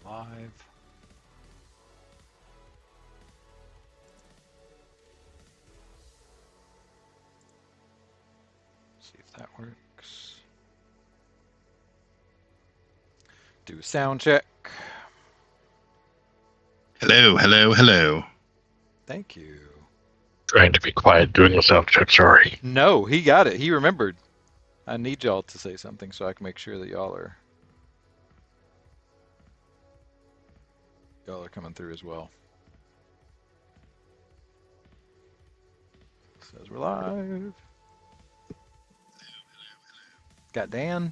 live. See if that works. Do a sound check. Hello, hello, hello. Thank you. Trying to be quiet, doing a sound check, sorry. No, he got it. He remembered. I need y'all to say something so I can make sure that y'all are coming through as well. Says we're live. Got Dan.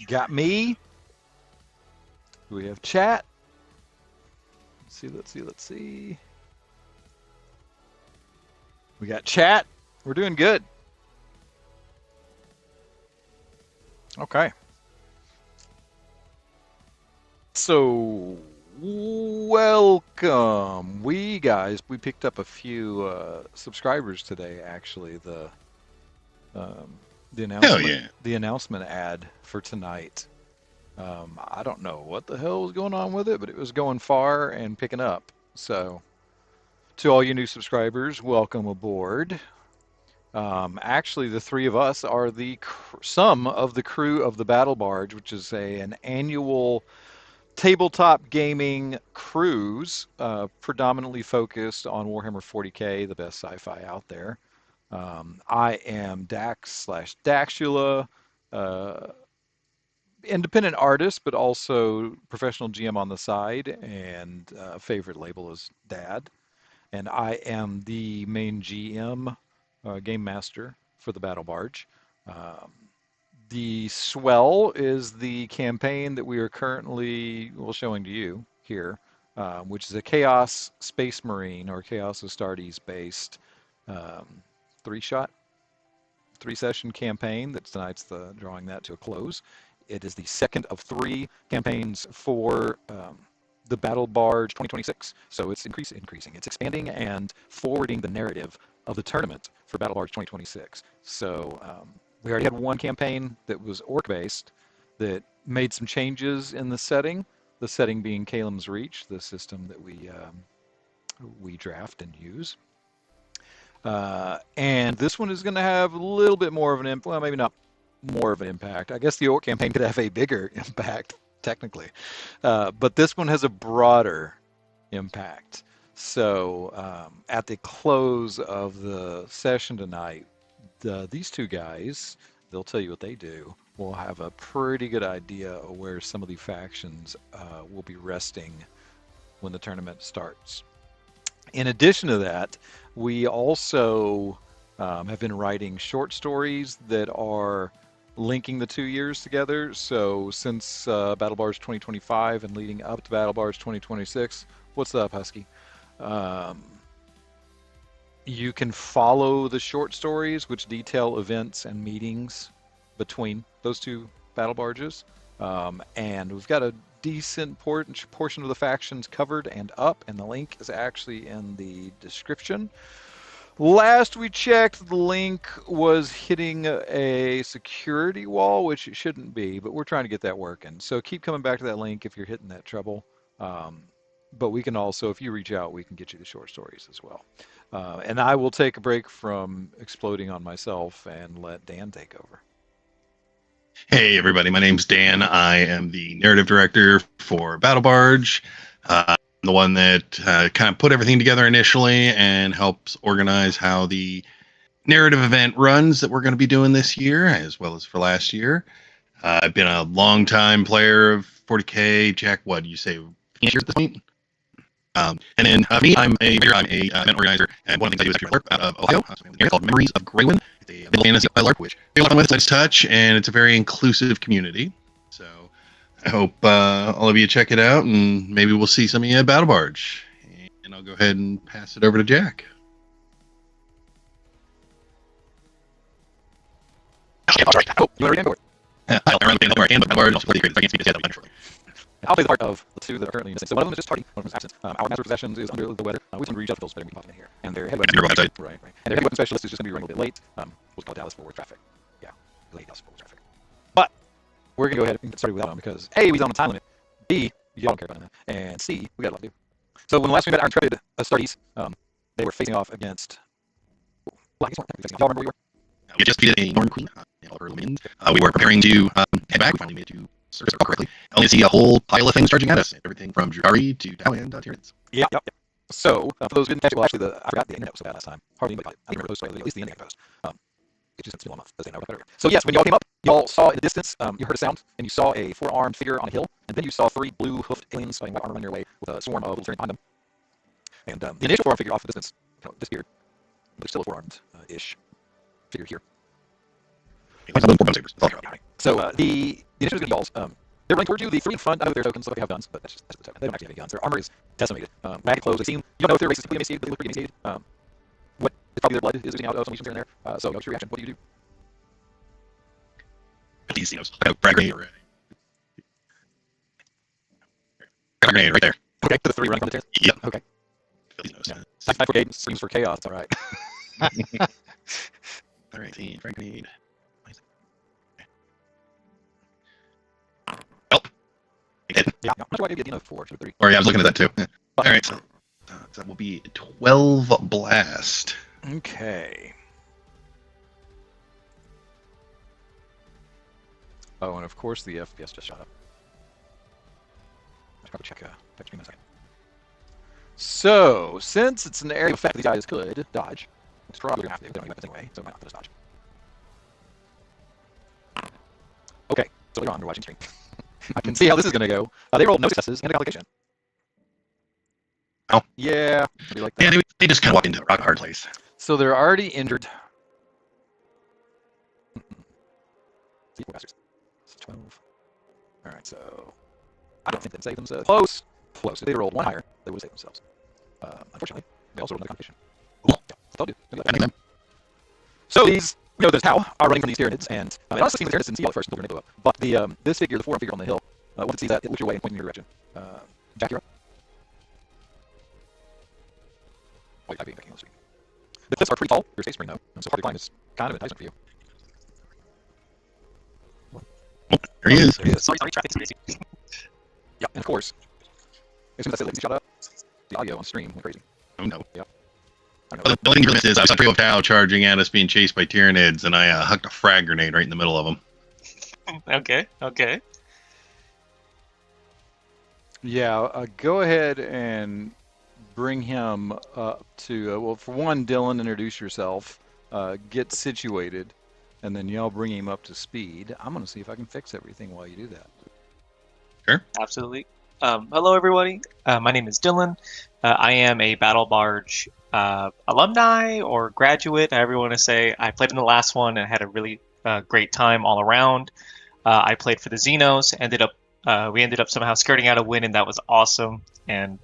Got me. We have chat. Let's see. We got chat. We're doing good. Okay. So, welcome. We picked up a few subscribers today, actually. The announcement ad for tonight. I don't know what the hell was going on with it, but it was going far and picking up. So, to all you new subscribers, welcome aboard. Actually, the three of us are some of the crew of the Battle Barge, which is an annual tabletop gaming cruise, predominantly focused on Warhammer 40k, the best sci-fi out there. I am Dax/Daxula, independent artist, but also professional GM on the side, and favorite label is Dad. And I am the main GM, game master for the Battle Barge. The Swell is the campaign that we are currently showing to you here, which is a Chaos Space Marine or Chaos Astartes based 3-session campaign that tonight's drawing that to a close. It is the second of 3 campaigns for the Battle Barge 2026. So it's increasing. It's expanding and forwarding the narrative of the tournament for Battle Barge 2026. So we already had one campaign that was orc-based that made some changes in the setting. The setting being Kalim's Reach, the system that we draft and use. And this one is going to have a little bit more of an impact. Well, maybe not more of an impact. I guess the orc campaign could have a bigger impact, technically. But this one has a broader impact. So at the close of the session tonight, these two guys, they'll tell you what they do. We'll have a pretty good idea of where some of the factions will be resting when the tournament starts. In addition to that, we also have been writing short stories that are linking the 2 years together. So since Battle Barge 2025 and leading up to Battle Barge 2026, what's up, Husky? You can follow the short stories, which detail events and meetings between those two battle barges. And we've got a decent portion of the factions covered and up, and the link is actually in the description. Last we checked, the link was hitting a security wall, which it shouldn't be, but we're trying to get that working. So keep coming back to that link if you're hitting that trouble. But we can also, if you reach out, we can get you the short stories as well. And I will take a break from exploding on myself and let Dan take over. Hey, everybody. My name's Dan. I am the narrative director for Battle Barge. I'm the one that kind of put everything together initially and helps organize how the narrative event runs that we're going to be doing this year, as well as for last year. I've been a long-time player of 40K. Jack, what do you say, 15 years at this point? And then me, I'm a event organizer, and one of the things I do is actually LARP out of Ohio. So we have a game called Memories of Greywin. It's a middle fantasy LARP, which I have a lot of fun with. It's nice touch, and it's a very inclusive community. So I hope all of you check it out, and maybe we'll see some of you at Battle Barge. And I'll go ahead and pass it over to Jack. Oh, you already board. I don't remember the Battle Barge, also play the creative. I can't speak to that shortly. I'll play the part of the two that are currently missing. So one of them is just tardy, one of them is absent. Our master of possessions is under the weather. We can reach out to those better we can pop in here. And their head weapon right. And their head weapon specialist is just going to be running a little bit late. We'll call Dallas forward traffic. Yeah, late Dallas forward traffic. But we're gonna go ahead and get started without them because A, we on a time limit. B, y'all don't care about that, and C, we got a lot to do. So when last we met our intrepid Astartes, they were facing off against. Well, I guess weren't facing off. Y'all remember where we were? We just defeated a Northern Queen in all of her dominions. We were preparing to head back. We finally made it to surface correctly. Only see a whole pile of things charging at us. Everything from Drukari to Tau and Tyranids. Yep. So for those who didn't catch it, well, actually, I forgot the internet was so bad last time. Hardly anybody caught it. I didn't remember post, at least the ending post. It just didn't a month. They know better. So yes, when y'all came up, y'all saw in the distance, you heard a sound, and you saw a four-armed figure on a hill, and then you saw three blue-hoofed aliens fighting white armor running your way with a swarm of little turning behind them. And the initial four-armed figure off in the distance disappeared. But there's still a four-armed-ish figure here. So the initial is going to be y'all's. They're running towards you. The three in front out of their tokens look like they have guns, but that's just the token. They don't actually have any guns. Their armor is decimated. Ragged clothes. They seem. You don't know if they're racist, completely emaciated, but they look pretty emaciated. What? It's probably their blood is oozing out of some lesions here and there. So what's your reaction? What do you do? These, like a frag grenade or a grenade right there. Okay, to the three running from the stairs. Yep. Okay. Yeah. Knife for Gaiden seems for chaos. All right. All right, frag grenade. Help. Yeah. How much do I give you? 4 to 3. Or yeah, I was looking at that too. All right, so that will be 12 blast. Okay. Oh, and of course the FPS just shot up. I should probably check stream in a second. So, since it's an area of effect these guys could dodge, it's probably going to have to. They don't have weapons anyway, so it might not let us dodge. Okay, so later on, we're watching stream. I can see how this is going to go. They rolled no successes and a complication. Oh. Yeah. Like that. Yeah, they just kind of walked into a rock hard place. So they're already injured. Bastards. 12. Alright, so I don't think they'd save themselves. Close. If they rolled one higher, they would save themselves. Unfortunately, they also rolled another competition. They'll do. So these, there's Tau are running from these Tyranids, and it honestly seems the Tyranids didn't see y'all at first until they're going to go up. But the this figure, the four figure on the hill, once it sees that, it looks your way and points in your direction. Jack, you're up. Wait, I'm backing on the screen. The cliffs are pretty tall. Your space spring, though, so hard to climb is kind of enticement for you. There he is. Sorry, traffic is crazy. Yeah, and of course, as soon as I said latency shot up, the audio on stream went crazy. Oh no. Yep. The only thing you missed is I saw a trio of Tau charging at us being chased by Tyranids, and I hucked a frag grenade right in the middle of them. Okay. Yeah, go ahead and bring him up to, well, for one, Dylan, introduce yourself, get situated, and then y'all bring him up to speed. I'm going to see if I can fix everything while you do that. Sure. Absolutely. Hello, everybody. My name is Dylan. I am a Battle Barge alumni or graduate, however you want to say. I played in the last one and had a really great time all around. I played for the Xenos. We ended up somehow skirting out a win, and that was awesome. And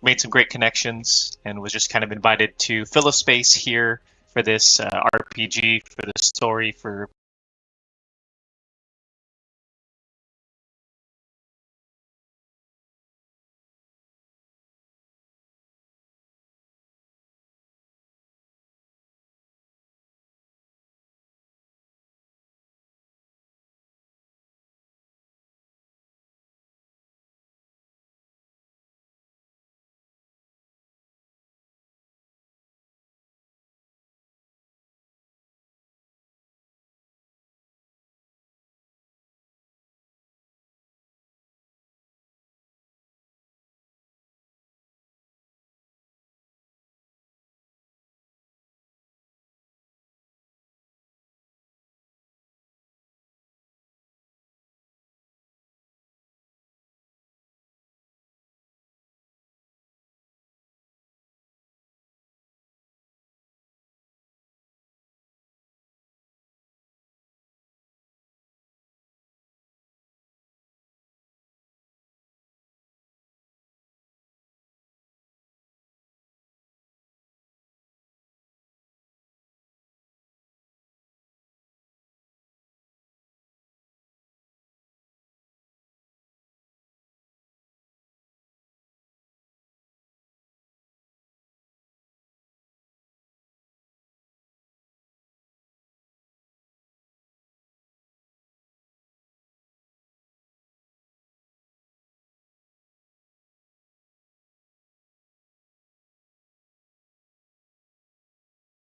made some great connections, and was just kind of invited to fill a space here for this RPG, for this story, for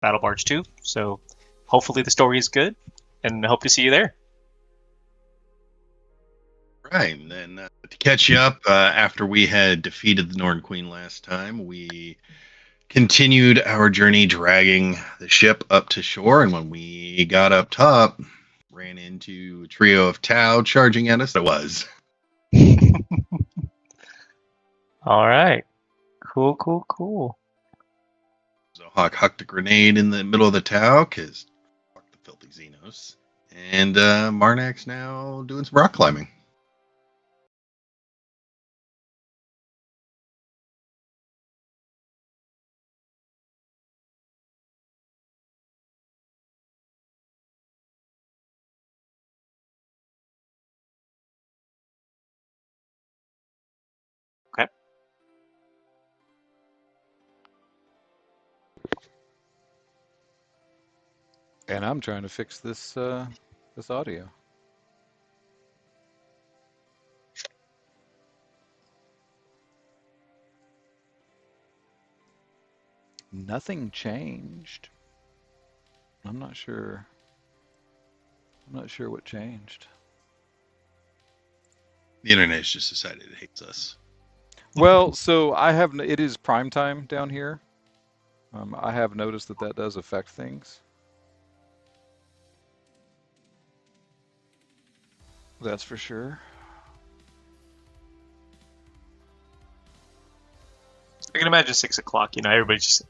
Battle Barge 2. So hopefully the story is good, and I hope to see you there. Right, and then to catch you up, after we had defeated the Norn Queen last time, we continued our journey dragging the ship up to shore, and when we got up top, ran into a trio of Tau charging at us. It was. All right. Cool. So Hawk hucked a grenade in the middle of the Tau, because fuck the filthy Xenos. And Marnak's now doing some rock climbing. Okay. And I'm trying to fix this this audio. Nothing changed. I'm not sure. I'm not sure what changed. The internet's just decided it hates us. Well, so it is prime time down here. I have noticed that does affect things. That's for sure. I can imagine 6 o'clock. You know, everybody's just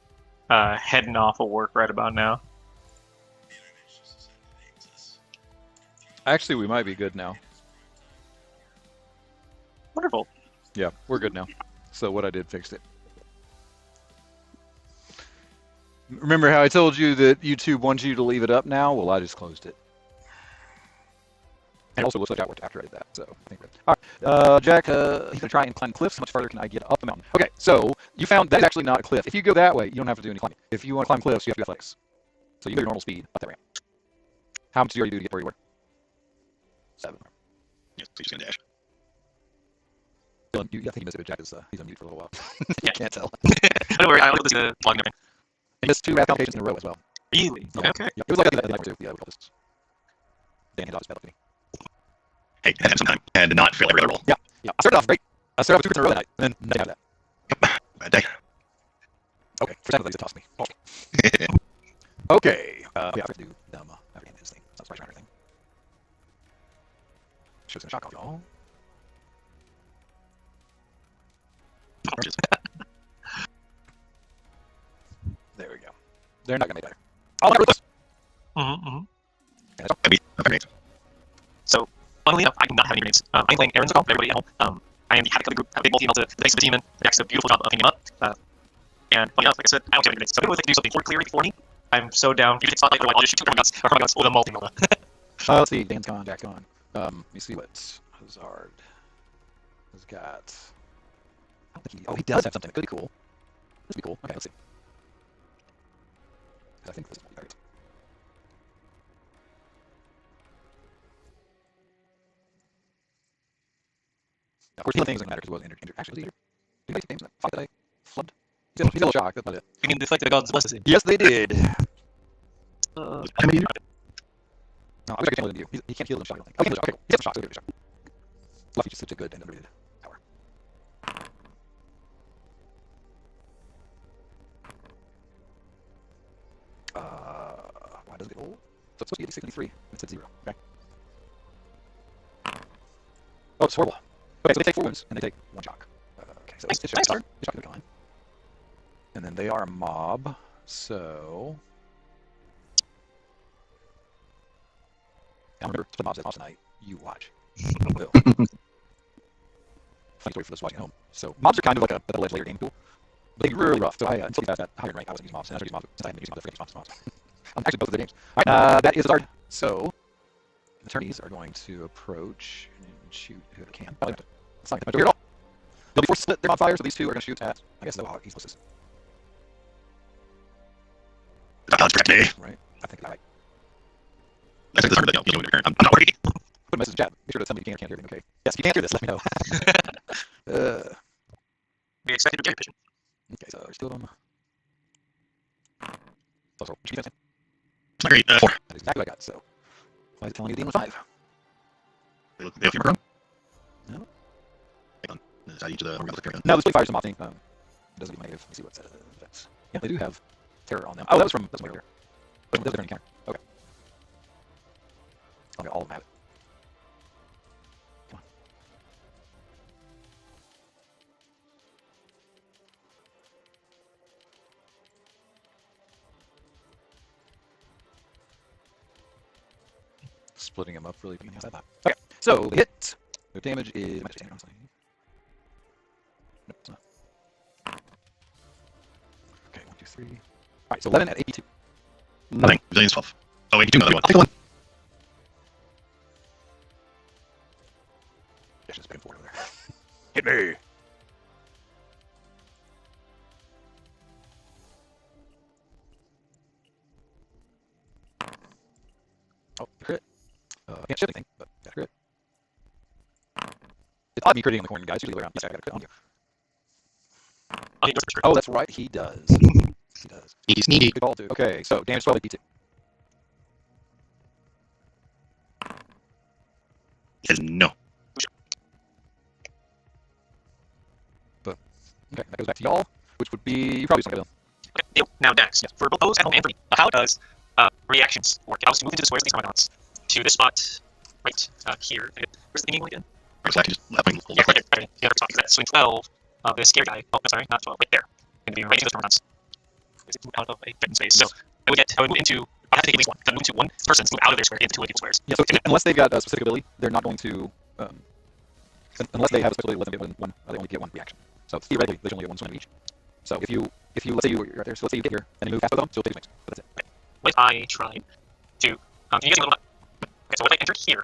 heading off of work right about now. Actually, we might be good now. Wonderful. Yeah, we're good now. So what I did fixed it. Remember how I told you that YouTube wants you to leave it up now? Well, I just closed it. And also looks like I worked after I did that, so I think we're good. All right, Jack, he's gonna try and climb cliffs. How much farther can I get up the mountain? Okay, so you found that is actually not a cliff. If you go that way, you don't have to do any climbing. If you want to climb cliffs, you have to do athletics. So you do your normal speed up that ramp. How much do you do to get where you were? 7. Yes, he's gonna dash. Dylan, I think you missed it. Jack is he's on mute for a little while. You Yeah. can't tell. Don't worry, I'll listen to the vlog and everything. He missed 2 wrath complications in a row as well. Really? Yeah. Okay. Yeah. It was like that the night too. Yeah, we call this. Dan handed off his medal to me. Hey, had to have some time. Had to not fail every other roll. Yeah. I started off great. I started off with 2 crits in a row that night, and then nothing after that. Bad day. Okay, for 10 of these, it tossed me. Okay. Yeah, I forgot to do everything. This thing. It's not surprising or anything. Shit's gonna shock off y'all. There we go. They're not gonna make better. Oh, my God. So, funnily enough, I do not have any grenades. I'm playing Aaron's call for everybody at home. I am the havoc of the group. I have a big bolt email to the next of the team, and Jack's did a beautiful job of picking him up. And funny enough, like I said, I don't have any grenades. So if anyone would like to do something more clearly for me, I'm so down. You can take spotlight, otherwise I'll just shoot 2 guns or guns with a multi-milla. Let's see. Dan's gone. Jack's gone. Let me see what Hazard has got. I don't think he does have something that could be cool. This would be cool. Okay, let's see. I think this is what he targets. Of course, healing things doesn't matter because it wasn't injured. Actually, was he injured? Did he make games in that fight that I flubbed? He's got a little shock. That's about it. You can deflect the gods' blessing. Yes, they did. How many injured? No, I wish I could channel it into you. He can't heal them shock, I don't think. Oh, he can heal the shock. Okay, cool. He has some shock, so he'll get a shock. Fluffy just such a good and underrated power. Why does it get old? So it's supposed to be at 63. It's at 0. Okay. Oh, it's horrible. Okay, so they take 4 wounds and they take 1 shock. Okay, so it's shock start. It's shock to the con. And then they are a mob, so. I remember the mobs at tonight. You watch. Will. Funny story for those watching at home. So mobs are kind of like a double-edged layer game tool. But they get really rough. So until you pass that higher rank, I wasn't using mobs. And I started using mobs since I haven't been using mobs. I forget to use mobs. Actually, both of their games. Alright, that is Azard. So the attorneys are going to approach and shoot who they can. It's not going to do it at all. They'll be forced to split their bonfire, so these 2 are going to shoot at, I guess, the Hawk. He's closest. God's protect me. Right? I think that's right. I think this hard to heal. I'm not worried. Put a message in chat. Make sure that somebody can't hear me. Okay. Yes, if you can't hear this, let me know. We expected to get a vision. Okay, so there's 2 of them. Plus, which defense? It's not great. 4. That is exactly what I got. So, why is it telling me the Demon was 5? They have few more. No. Hang on. Is that each of the organs carry on? No, this really fires some off thing. It doesn't give negative. Let me see what effects. Yeah, they do have terror on them. Oh, that's from way earlier. But that's a different encounter. Okay. Okay, all of them have it. Come on. Splitting them up really quick. Okay, so the hit. The damage is minus 10, honestly. Nope, it's not. Okay, 1, 2, 3. Alright, so 11 at 82. Nothing. Resilience 12. Oh, 82, another one. Take a 1. Yeah, just been forward over there. Hit me! Oh, crit. Can't shift anything, but got a crit. It's odd me critting on the corner, guys. Usually around. Yes, I got a crit on you. Oh, that's right, he does. He does. He's sneaky. Good call, too. Okay, so damage 12 at B2. He says no. Okay, that goes back to y'all, which would be you probably just want to Okay, deal. Now Dex. For both those at home and for me. How does reactions work? If I was to move into the squares of these Harmagons to this spot right here. Where's the meaning again? Or just left wing. Yeah, right there. The other spot, because that's swing 12 of the scary guy. Oh, sorry, not 12. Right there. Going to be right into those Harmagons. Is it out of a threatened space? So I would move into. I have to take at least one. I move into one person's move out of their square into two of people's squares. Yeah, so unless they've got a specific ability, they're not going to. Unless they have a special ability, let them get one. They only get one reaction. So theoretically, they should only get one swing of each. So if you let's say you're right there, so let's say you get here and then you move past both of them, so take swings. But that's it. Right. What if I tried to? Can you guys see a little bit? Okay, so what if I enter here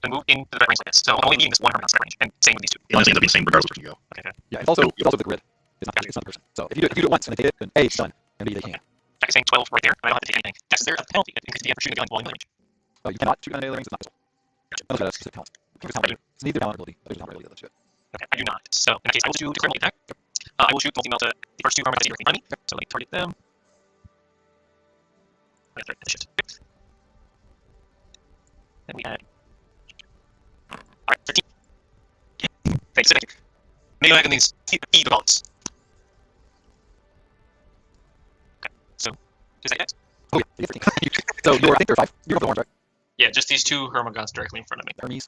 and move into the red range like this? So I'm only leaving this one Harmagon square range, and same with these two. It honestly ends up being the same regardless of where you go. Okay. Yeah, it's also the grid. It's not the person. So if you do it once and they take it, then A, it's done, and B, they can't. Like saying 12 right there, and I don't have to take anything. Dex is there as a penalty. It increases the damage for shooting a gun while in melee range. You cannot shoot on melee range. It's not possible. Gotcha. Unless you have a specific talent. It's neither talent ability. There's a talent ability that lets you do it. Okay, I do not. So in that case, I will shoot declare multi-attack. I will shoot multi-melt the first two Harmagons directly in front of me. So let me target them. Right there, shit. Then we add. Alright, 13. Thank you. Melee attack these feed the bullets. Okay, so is that it? Oh yeah, 13. So I think there are 5. You're the orange, right? Yeah, just these two Harmagons directly in front of me. Hermes.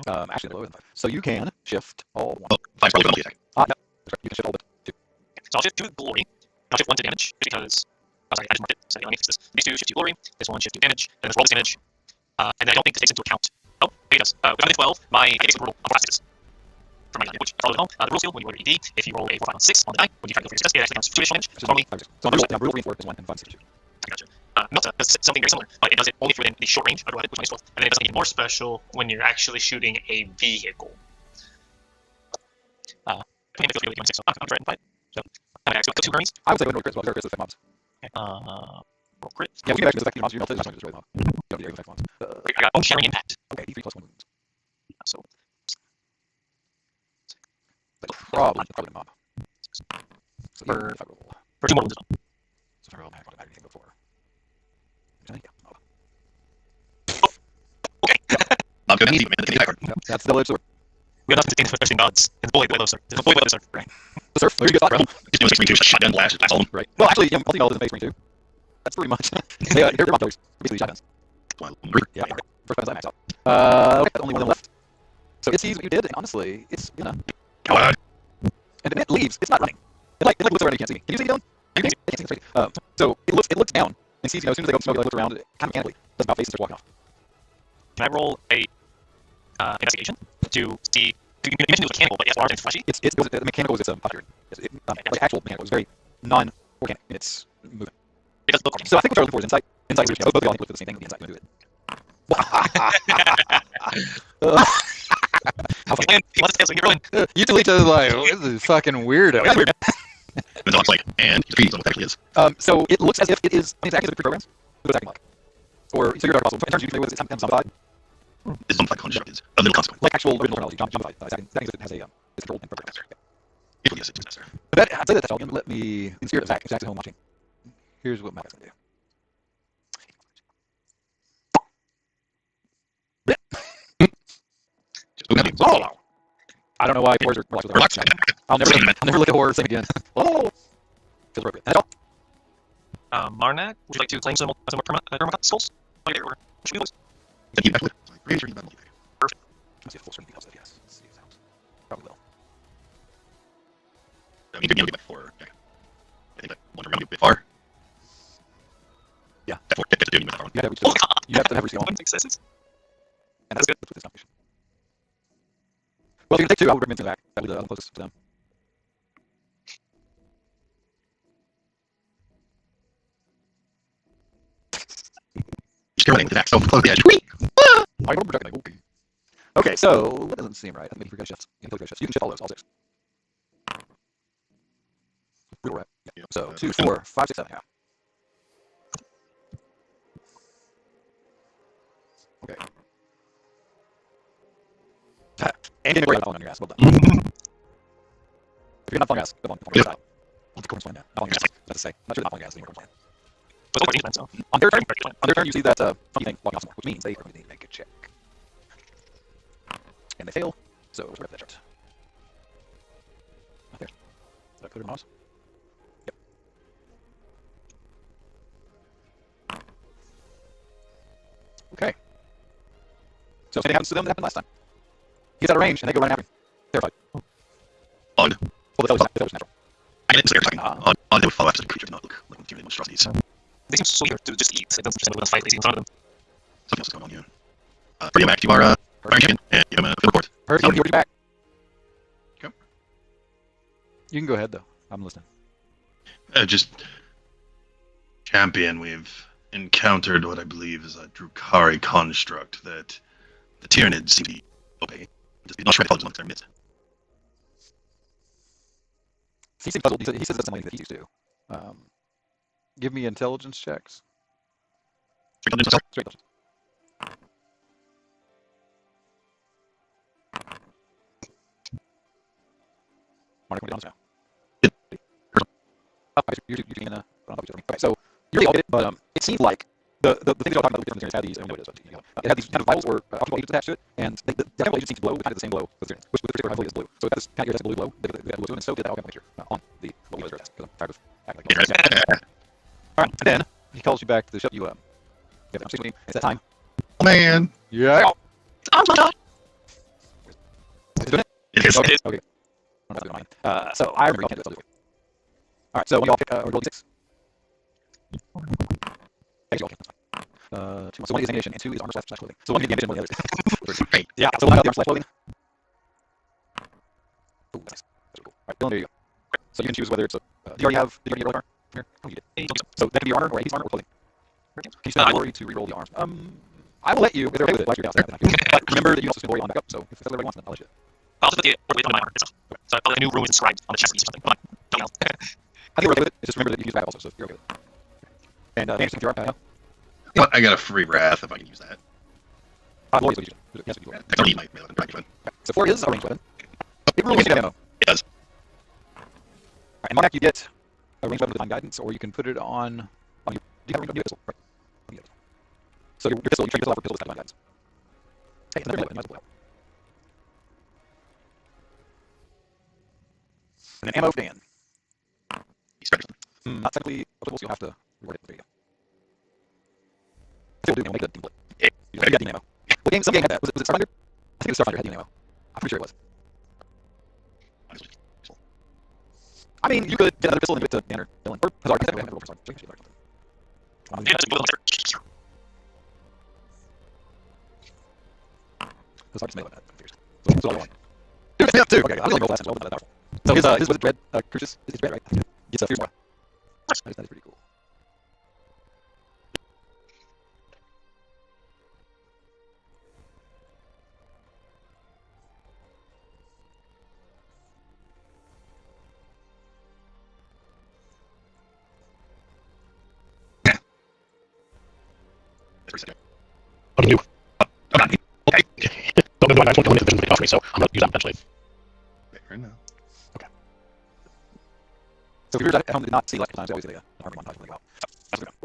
Actually, they're lower than 5. So you can shift all 1. Oh, 5's probably penalty attack. No, that's right. You can shift all but 2. Okay, so I'll shift 2 glory. I'll shift 1 to damage, just because. Oh, sorry, I just marked it. So let me fix this. These two shift 2 glory. This one shift 2 damage. And let's roll this damage. And then I don't think this takes into account. Oh, maybe it does. When I'm at 12, my basic rule of Astartes. For my which follows at home. The rule skill, when you roll your ED, if you roll a 4, 5, 6 on the die, when you try to go for your success, it actually counts for 2 additional damage. So only. So the rule reinforced is 1 and 5, 6, 2. I gotcha. Melta does something very similar, but it does it only for within the short range of the rocket, which is 12. And then it does something more special when you're actually shooting a vehicle. I think it feels really 26, so I'm trying to fight. So I'm going to actually go 2 Hermes. I would say go no crits, but crits affect mobs. Okay. Roll crit. Yeah, we can actually affect mobs. You melted, it's not going to destroy the mob. You don't need to affect mobs. I got bone shattering impact. Okay, D3 plus 1 wounds. So That's probably the mob. So For- if I roll. for 2 more wounds. So if I roll, I haven't had anything before. Yeah, mob. Okay. Not good. Easy, man. That's an attack card. Yeah, that's the double-edged sword. We have nothing to distinguish between gods. And the boy with the boy with the surf. Right. The surf, there you go. Just doing 6 ring 2, shotgun blast, that's all. Right. Well, actually, multi-meld is in base ring too. That's pretty much. They're bomb throwers. Basically shotguns. Yeah. First guns I max out. Okay, that's only one of them left. So it sees what you did, and honestly, it's gonna. Come on. And then it leaves. It's not running. It like looks around. You can't see me. Can you see me, Dylan? You can. I can't see. That's right. So it looks down and sees. As soon as they go smoke, it looks around. It kind of mechanically does about face and starts walking off. Can I roll a investigation to see? You mentioned it was mechanical, but yes, large and fleshy. The mechanical is posture. Like actual mechanical. It's very non-organic in its movement. It does look organic. So I think what you're looking for is insight. Insight is both of y'all look for the same thing with the insight. Do it. And he wants to stay so he can ruin. You delete to like this is fucking weirdo. It's like, and he's feeding what it actually is. So it looks as if it is. I mean, it's actually pre-programs. What's acting like? Or so you're also in terms of using it's zombified. It's zombified construct. A little consequence. Like actual original terminology, zombified. Stacking it has a it's controlled and programmed. It will use it to necessary. But I'd say that's all. Let me in spirit of Zach. Zach's at home watching. Here's what Matt's gonna do. Oh! I don't know why horrors are relaxed with that. I'll never look at horror thing again. Oh! Feels appropriate. That's all. Marnak, would you like to claim some skulls? Okay, or should we lose? Pretty sure you might Perfect. Let's see if full screen details. Yes. Let's see if it helps. Probably will. I mean, you're before. Okay. I think that one around you a bit far. Yeah. That's doing with that one. You have to have receipt on. Successes. And that's good. That's with this combination. Well, if you can take two, I would recommend that. That would be the closest to them. Just running to that, so close the edge. Okay, so that doesn't seem right. I think for shifts. You can shift all those, all 6. Wiggle right. Yeah. So 2, 4, 5, 6, 7. Yeah. Okay. And you're not falling on your ass. Well done. If you're not falling ass, go on your side. I'll take corners plan now. Not falling your ass. That's to say. I'm not sure not falling your ass anymore. Plan. On their turn, you see that funny thing walking off somewhere, which means they are going to need to make a check. And they fail, so we'll grab that chart. Right there. Did I put it on mouse? Yep. Okay. So if anything happens to them that happened last time. He's out of range, and they go running after him. Terrified. On. Well, the fellow was natural. I didn't say on they would follow after the creature did not look like material monstrosities. They seem so eager to just eat. It doesn't seem to fight they see in front of them. Something else is going on here. For you, Mac, you are Iron Champion, and you have a field report. Perfect, you're back. Okay. You can go ahead, though. I'm listening. Just Champion, we've encountered what I believe is a Drukhari construct that the Tyranids seem to obey. Just be not sure if amongst their midst. He seems puzzled. He says that's something that he's used to. Give me intelligence checks. Straight intelligence. Mark, what are you doing now? You're doing okay, so you're really all it, but it seems like the thing that you're talking about with different materials had these, I don't know what it is, but it had these kind of vials or optical agents attached to it, and the chemical agent seems to glow with kind of the same glow, which with the particular heavily is blue. So it got this kind of blue glow, they got blue to it, and so did that alchemical mixture on the laser test, because I'm tired of acting like Alright, and then he calls you back to the ship. You have the conversation with him. It's that time. Oh, man. Yeah. It is. Okay. So I remember you all can't do it. Alright, so we all pick a roll d6. Two. So one is ammunition and 2 is armor/clothing. So one is the ammunition, one is the other. Right. Yeah, so one got the armor/clothing. Ooh, nice. That's really cool. Alright, Dylan, there you go. So you can choose whether it's a. Do you already get roll armor? Here? Oh, you did. So that can be armor or 80s armor or clothing. Can you spend glory to reroll the arms? I will let you, if they're okay with it, last year down. But remember that you also spend glory on backup, so if that's what everybody wants, then I'll let you. I'll just put the on my armor itself. So a new rune is inscribed on the chest piece or something, but don't know. I think we're okay with it. It's just remember that you can use backup also, so if you're okay with it. And damage if you are, You know what? I got a free wrath if I can use that. glory is what you should. Yes, you do. I don't need my melee weapon. So 4 is a ranged weapon. It really gives you ammo. It does. Alright, and Mark, you get a ranged weapon with divine guidance, or you can put it on your. Do you have a ranged pistol? Right. So your pistol, you trade your pistol out for pistol with divine guidance. Hey, it's another melee weapon, you might as well pull it out. And then ammo for Dan. Not technically applicable, so you'll have to reward it. There you go. If you'll do ammo, make it a demon bullet. You got demon ammo. What game? Some game had that. Was it Starfinder? I think it was Starfinder had demon ammo. I'm pretty sure it was. I mean, you could get another pistol and give it to Dan or Dylan. Or Hazard. You can roll for Hazard. Hazard just made that. So all I want. Dude, it's me up too. Okay, I'm going to roll fast as well, but not that powerful. So his was it dread? Currus? Is dread, right? It's a fierce one. That is pretty cool. What do you do? Okay. Don't do it. I just want to limit the vision that off me, so I'm going to use that potentially. Right now. Okay. So if you're at home did not see last times, I always get an armor montage when they go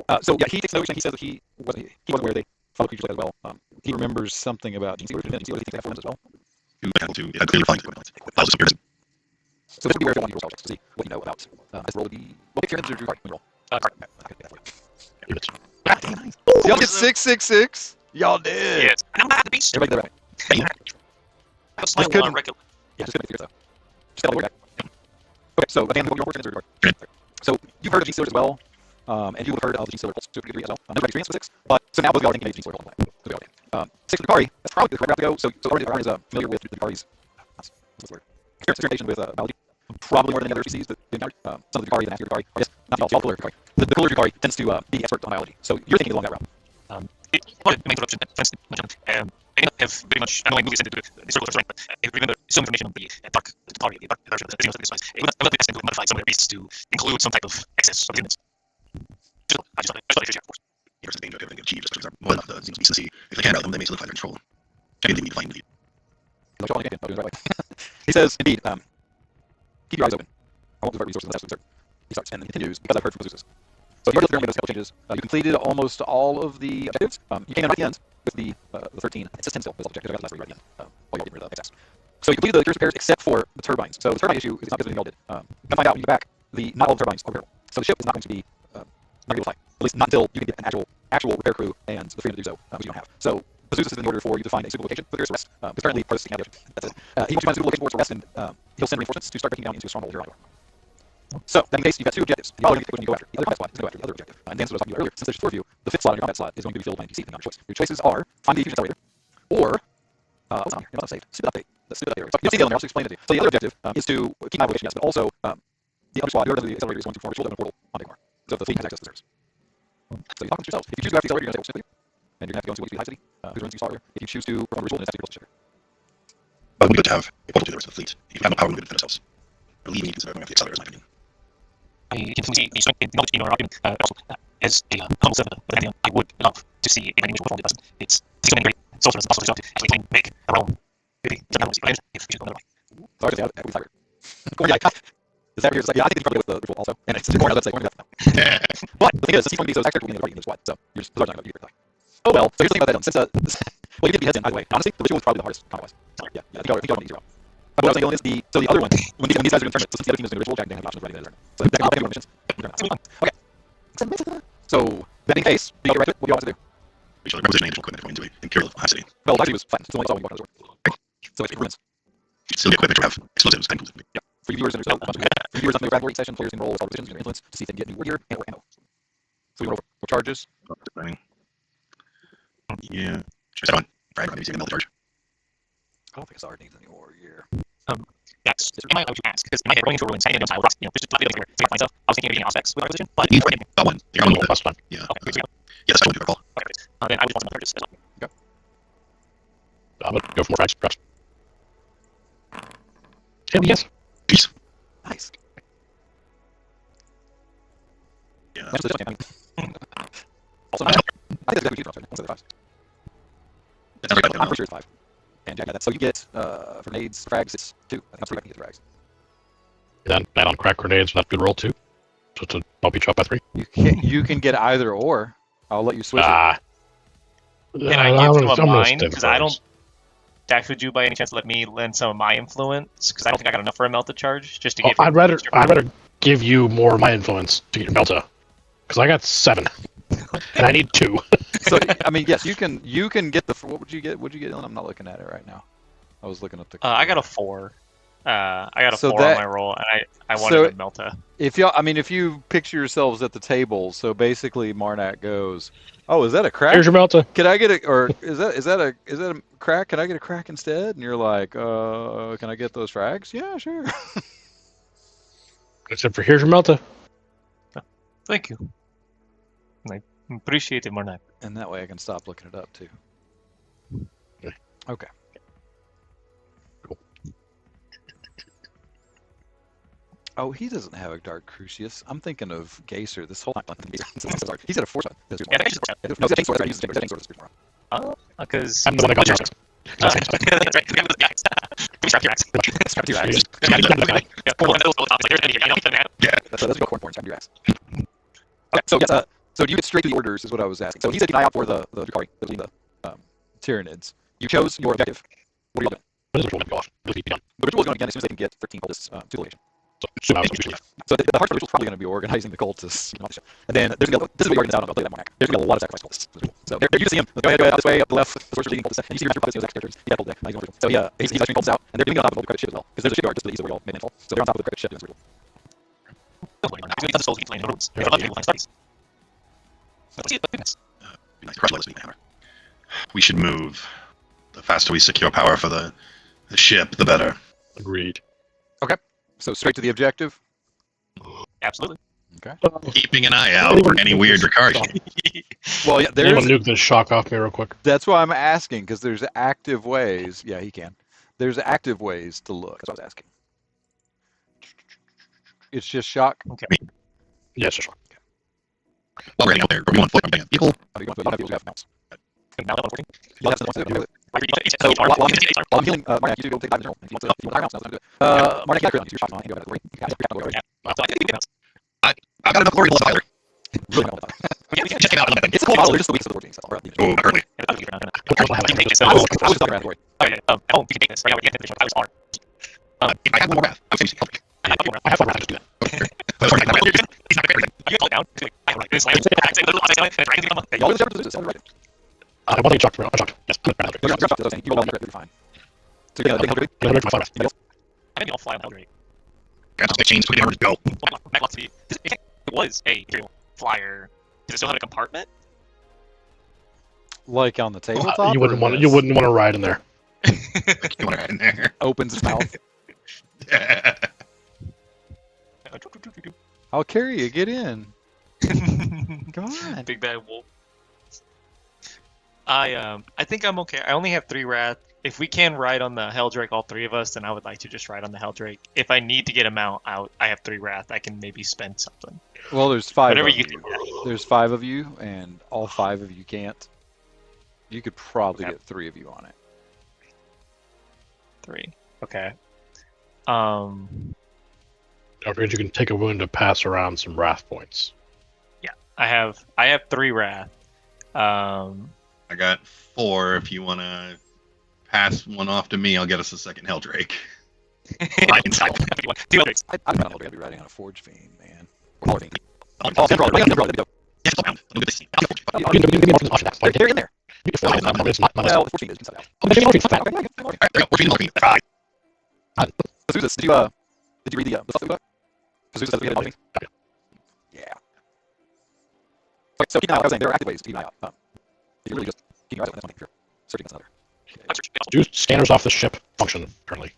out. So yeah, he takes notes and he says that he wasn't aware they follow creatures like that as well. He remembers something about. Do you see what he thinks they have forms as well? To clearly find it. So this would be where you want to roll checks to see what you know about. As roll would be. Well, pick your energy card when you roll. Card. Okay, I'm not gonna do that for you. Give it. Damn, nice. Y'all get 666. Y'all did. Yes. I don't have the beast. Everybody did that right. I was Just playing couldn't- regular. Yeah, just couldn't figure it out. Just got to back. Okay, so Dan, what your work energy card? So you've heard of G-Stealers as well, and you would have heard of the G-Stealer to a degree as well. Never had experience with 6, but so now both of y'all are thinking G-Stealer all the way. 6 for Dakari, that's probably the correct route to go. So already Orion is familiar with Dakari's experimentation with biology. Probably more than any other species that you encountered. Some of the Dakari, the nastier Dakari, I guess not all cooler Dakari. The cooler Dakari tends to be expert on biology. So you're thinking along that route. One of the main corruption I have very much annoying movies into the historical strength, but I remember some information on the dark version of the Xenos device. It would not be best to modify some of their beasts to include some type of excess of humans. I just thought I'd share, of course. Here's the danger of everything achieved, especially one of the Xenos beasts to see. If they can out them, they may solidify their control. And they need to find the He says, indeed, keep your eyes open. I won't divert resources unless it's certain. He starts, and he continues, because I've heard from Pazuzus. So you're just those couple changes. You completed almost all of the objectives. You came in right at the end with the 13. It says 10 still. Was all objectives. I got the last 3 right at the end. While you're getting rid of the excess. So you completed the Currus repairs except for the turbines. So the turbine issue is not because anything you all did. You'll find out when you get back, not all the turbines are repairable. So the ship is not going to be not able to fly. At least not until you can get an actual repair crew and the freedom to do so, which you don't have. So Pazuzus is in order for you to find a suitable location for the Currus rest. Because currently, part of the ocean. That's it. He wants you to find a suitable location for rest, and he'll send reinforcements to start breaking down into a stronghold here on Equenor. So, that in case you've got 2 objectives. Y'all are going to get which one you go after. The other combat squad is going to go after the other objective. And Dan, as I was talking about earlier, since there's 4 of you, the 5th slot on your combat slot is going to be filled by NPC, depending on your choice. Your choices are find the fusion accelerator, or what's on here? You're not saved. Stupid update. The stupid update. You'll see the other. I'll just explain it to you. So the other objective is to keep my location, yes, but also the other squad, whoever the accelerator is going to form a short portal on Aequenor. So the fleet has access to the service. So you talk amongst yourselves. If you choose to go after the accelerator, you're going to stay with you. And you're going to have to go into what you high city, who's running you saw earlier. If you choose to perform a ritual, then it's actually your ship. But it would be good to have a portal to the rest of the fleet. If you have no power, we would defend ourselves. Believe me, consider going after the accelerators, in my opinion. I can see the strength and knowledge in your argument. Also, as a humble servant of the Pantheon, I would love to see a manual perform the lesson. It's so many great sorcerers and also to actually make our own. Maybe it's not if we should go another way. Sorry, yeah, we fire. Is that weird? Yeah, I think you probably with the ritual also. And it's just more, let's say, but the thing is, he's going to be so extra in the party in the squad, so you're just not going to be here. Oh well, so here's the thing about that done. Since well, you get to be heads in either way. Honestly, the ritual is probably the hardest combat-wise. Yeah, I think y'all are an easier route. What I was saying is so the other one, when these guys are doing tournaments, so since the other team is doing ritual, Jack and Dan have options ready to turn. So that can be missions. Okay. So that being the case, do you get right to it? What do you want to do? We shall requisition angel equipment going into an Imperial Ecclesiarchy. Well, it actually was flattened. It's only saw when you walk on the sword. So it's improvements. Still the equipment to have explosives and inclusive. Yeah. For you viewers, there's a bunch of for you viewers on the grad session, players can roll or positions in your influence to see if they can get new wood gear and or ammo. So we roll for charges. Yeah. Should I Brad, maybe see a military charge. I don't think Astartes needs any more gear. Yes. Am I allowed to ask? Because in my head, going into a ruin, standing on tile, just flat everywhere, figure out myself. I was thinking of getting aspects with our position, but You got one. You're on the Last one. Yeah. Okay, good to go. Yeah, that's one to recall. Okay, great. Then I would want some charges as well. I'm gonna go for more frags, perhaps. Hell yes. Peace. Nice. Yeah. Also, I think it's going to be huge. Right? 5. That's right. I'm pretty sure it's 5. And Jack got that. So you get for nades, frags, it's 2. I think I'm 3 I can get the frags. Then add on crack grenades, that's a good roll too. So to bump each up by 3. You can get either or. I'll let you switch it. Can I give some of mine? Because I don't. Dax, would you by any chance let me lend some of my influence? Because I don't think I got enough for a melta charge just to give. I'd rather give you more of my influence to get your melta, because I got 7, and I need 2. So I mean, yes, you can get the. What would you get? What'd you get? I'm not looking at it right now. I was looking up the. I got a 4. I got a So 4 that- on my roll, and I wanted a melta. If you picture yourselves at the table, so basically Marnak goes, "Oh, is that a crack? Here's your melta. Can I get a or is that a crack? Can I get a crack instead?" And you're like, can I get those frags?" "Yeah, sure." Except for here's your melta. Thank you. I appreciate it, Marnak. And that way I can stop looking it up too. Okay. Cool. Oh, he doesn't have a Dark Crucius. I'm thinking of Gaser this whole time. Sorry. He's at a 4-star. Yeah, I think it's No, he's got a sword. He's a chain sword. because I'm the one that got your access. that's right. We have the guys. We strap your axe. Strap to your axe. Yeah. That's a go corn point. Strap to your axe. Okay, so yes, so you get straight to the orders is what I was asking. So he's taking an eye out for the Drakari, the Tyrannids. You chose your objective. What are you doing? When is the ritual going to go off? Really be done. The ritual is going to begin as soon as they can get 13 cultists to the location. So soon I was usually So the hard part of the ritual is probably going to be organizing the cultists. And then there's going to be, this is what you organize out on, I'll tell you that more. There's going to be a lot of sacrifice cultists. So there you just see him. Go ahead, out this way, up the left, the sorcerer leading cultists. And you see your master cultist, characters. He got pulled deck. So he's ushering cultists out. And they're doing it on top of the credit ship as well. Because there's a shipyard just to the east of where y'all made landfall. So they're on top of the credit ship doing this ritual. We should move. The faster we secure power for the ship, the better. agreed. Okay. So straight to the objective. Absolutely. Okay. Keeping an eye out for any weird recursion. Well, yeah, Anyone there's. nuke this shock off me real quick? That's why I'm asking, because there's active ways. Yeah, he can. There's active ways to look. That's what I was asking. It's just shock. Okay. Yes, yeah, shock. While we're heading out there, we want to flip people. How do you want to? You'll have people who have mounts. Now level 14. You'll have some that want to do it. So while I'm healing, Marnak, you do go take dive in general. If you want higher mounts, that's what I'm doing. Marnak, you got crit on you. Your shock's on. You go back to the I've got enough glory left either. Really not all the time. It just came out a little bit. It's a cool model. They're just the weakest of the 14 cells. Oh, not currently. I was just talking around the If I had one more wrath, I would say help me. I have 1 round to do that. He's not very good. Y'all really shepherd Pazuzus, right? I want to get shocked. I'm shocked. Yes, I'm shocked. You're shocked, that's what you roll on you're fine. So you're going to take 100. I'm my 5 rounds. I think I'll fly on Eldar. Got some chains, 20 hours, go. It was a Imperial flyer. Does it still have a compartment? Like on the tabletop? You wouldn't want to ride in there. You want to head in there? Opens his mouth. I'll carry you. Get in. Come on. Big bad wolf. I think I'm okay. I only have 3 wrath. If we can ride on the Helldrake, all 3 of us, then I would like to just ride on the Helldrake. If I need to get him out, I have 3 wrath. I can maybe spend something. Well, there's 5 Whatever of you you. There's 5 of you, and all 5 of you can't. You could probably get 3 of you on it. 3. Okay. I figured you can take a wound to pass around some wrath points. Yeah, I have 3 wrath. I got 4. If you want to pass one off to me, I'll get us a second Helldrake. I can style. 2 Eldrakes. I'm not going to be riding on a Forge Fiend, man. Or Fiend. Oh, Temporal. Bring up Temporal. Let me go. Yes, go around. Look at this. Give me more option. They're in there. It's not. Well, the Forge Fiend is inside out. Okay, fuck that. Okay, Alright, there you go. We're feeding the right. Pazuzus, did you read the stuff that we got? Pazuzus says we had a Yeah. Okay, so keep an eye out. I was saying there are active ways to keep an eye out. You're really just keeping your eyes open. That's one thing. If you're searching, that's another. Do scanners off the ship function currently?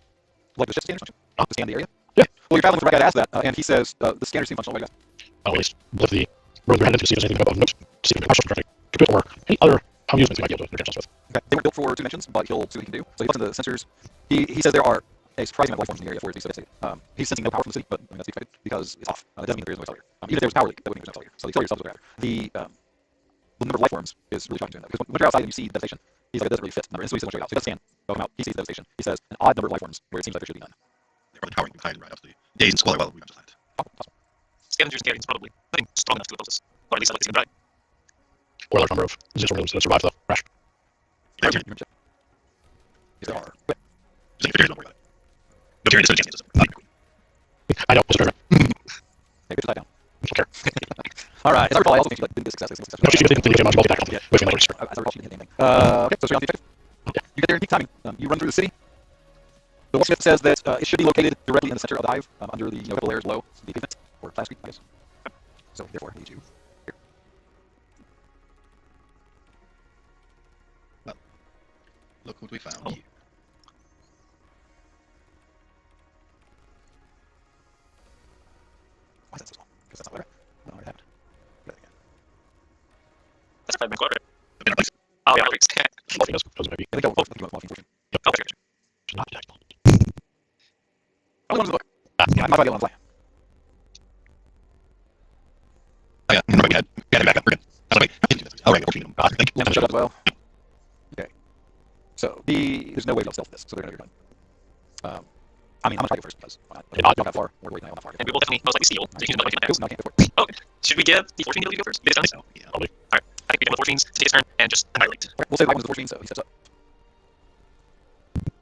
Like the ship scanners function? To scan the area? Yeah. Well, you're traveling with the right guy to ask that, and he says the scanners seem functional. What do you guys? At least lift the road behind it to see if there's anything above notes. To see if the correctly could do it, or any other amusements you might be able to interject us with. Okay. They weren't built for 2 dimensions, but he'll see what he can do. So he looks into the sensors. He says there are a surprising amount of life forms in the area for his city. He's sensing no power from the city, but I mean, that's expected because it's off. It doesn't mean there is no accelerator. Even if there was a power leak, that wouldn't mean there's no accelerator. So the accelerator itself is what we're after. The number of life forms is really shocking to him. Because when you're outside and you see devastation, he's like, it doesn't really fit. Number. And so he says, watch it out. So he does scan. Go him out. He sees devastation. He says, an odd number of life forms where it seems like there should be none. They're probably powering behind right up to the days and squalor well we've just had. Possible. Scavengers carries probably nothing strong enough to oppose us. Or at least I like to see them die. Or a large number of resistant organisms that survive the crash. Yes, there are. Just think if there's no more about it. No Tyrion is so chances. I know, Mr. Maybe just tie down. I don't care. All right. As I recall, I also think she didn't get success. No, she didn't think much multi-tactical. Yeah. With me later. As I recall, she didn't hit anything. Okay, so straight on the objective. You get there in peak timing. You run through the city. The Warsmith says that it should be located directly in the center of the hive, under the couple layers below the pavement, or plastic, I guess. So therefore, I need you here. Well, look what we found here. Why is that so small? Because that's not what I already happened. Try that again. That's probably been quite A bit of place. Oh, yeah, Eldrakes. Morphine doesn't maybe. I think that was both. Fortune. Oh, sure. It's not tactical. Oh, one's the book. Yeah, I might be able to fly. Oh yeah, remember we had him back up. We're good. I was like, wait, all right, we're feeding him. Thank you. And shut up as well. Okay. So there's no way to stealth this, so they're gonna be done. I mean, I'm gonna try to go first because I'm not that far. We're waiting on that far. And we will definitely most likely steal. So you can Cool. pass. No, I can't afford. Oh, should we give the 14 to go first? Get it done? So, yeah. Probably. Alright, I think we give the 14s to take his turn and just annihilate. We'll say the white one's the 14, so he steps up.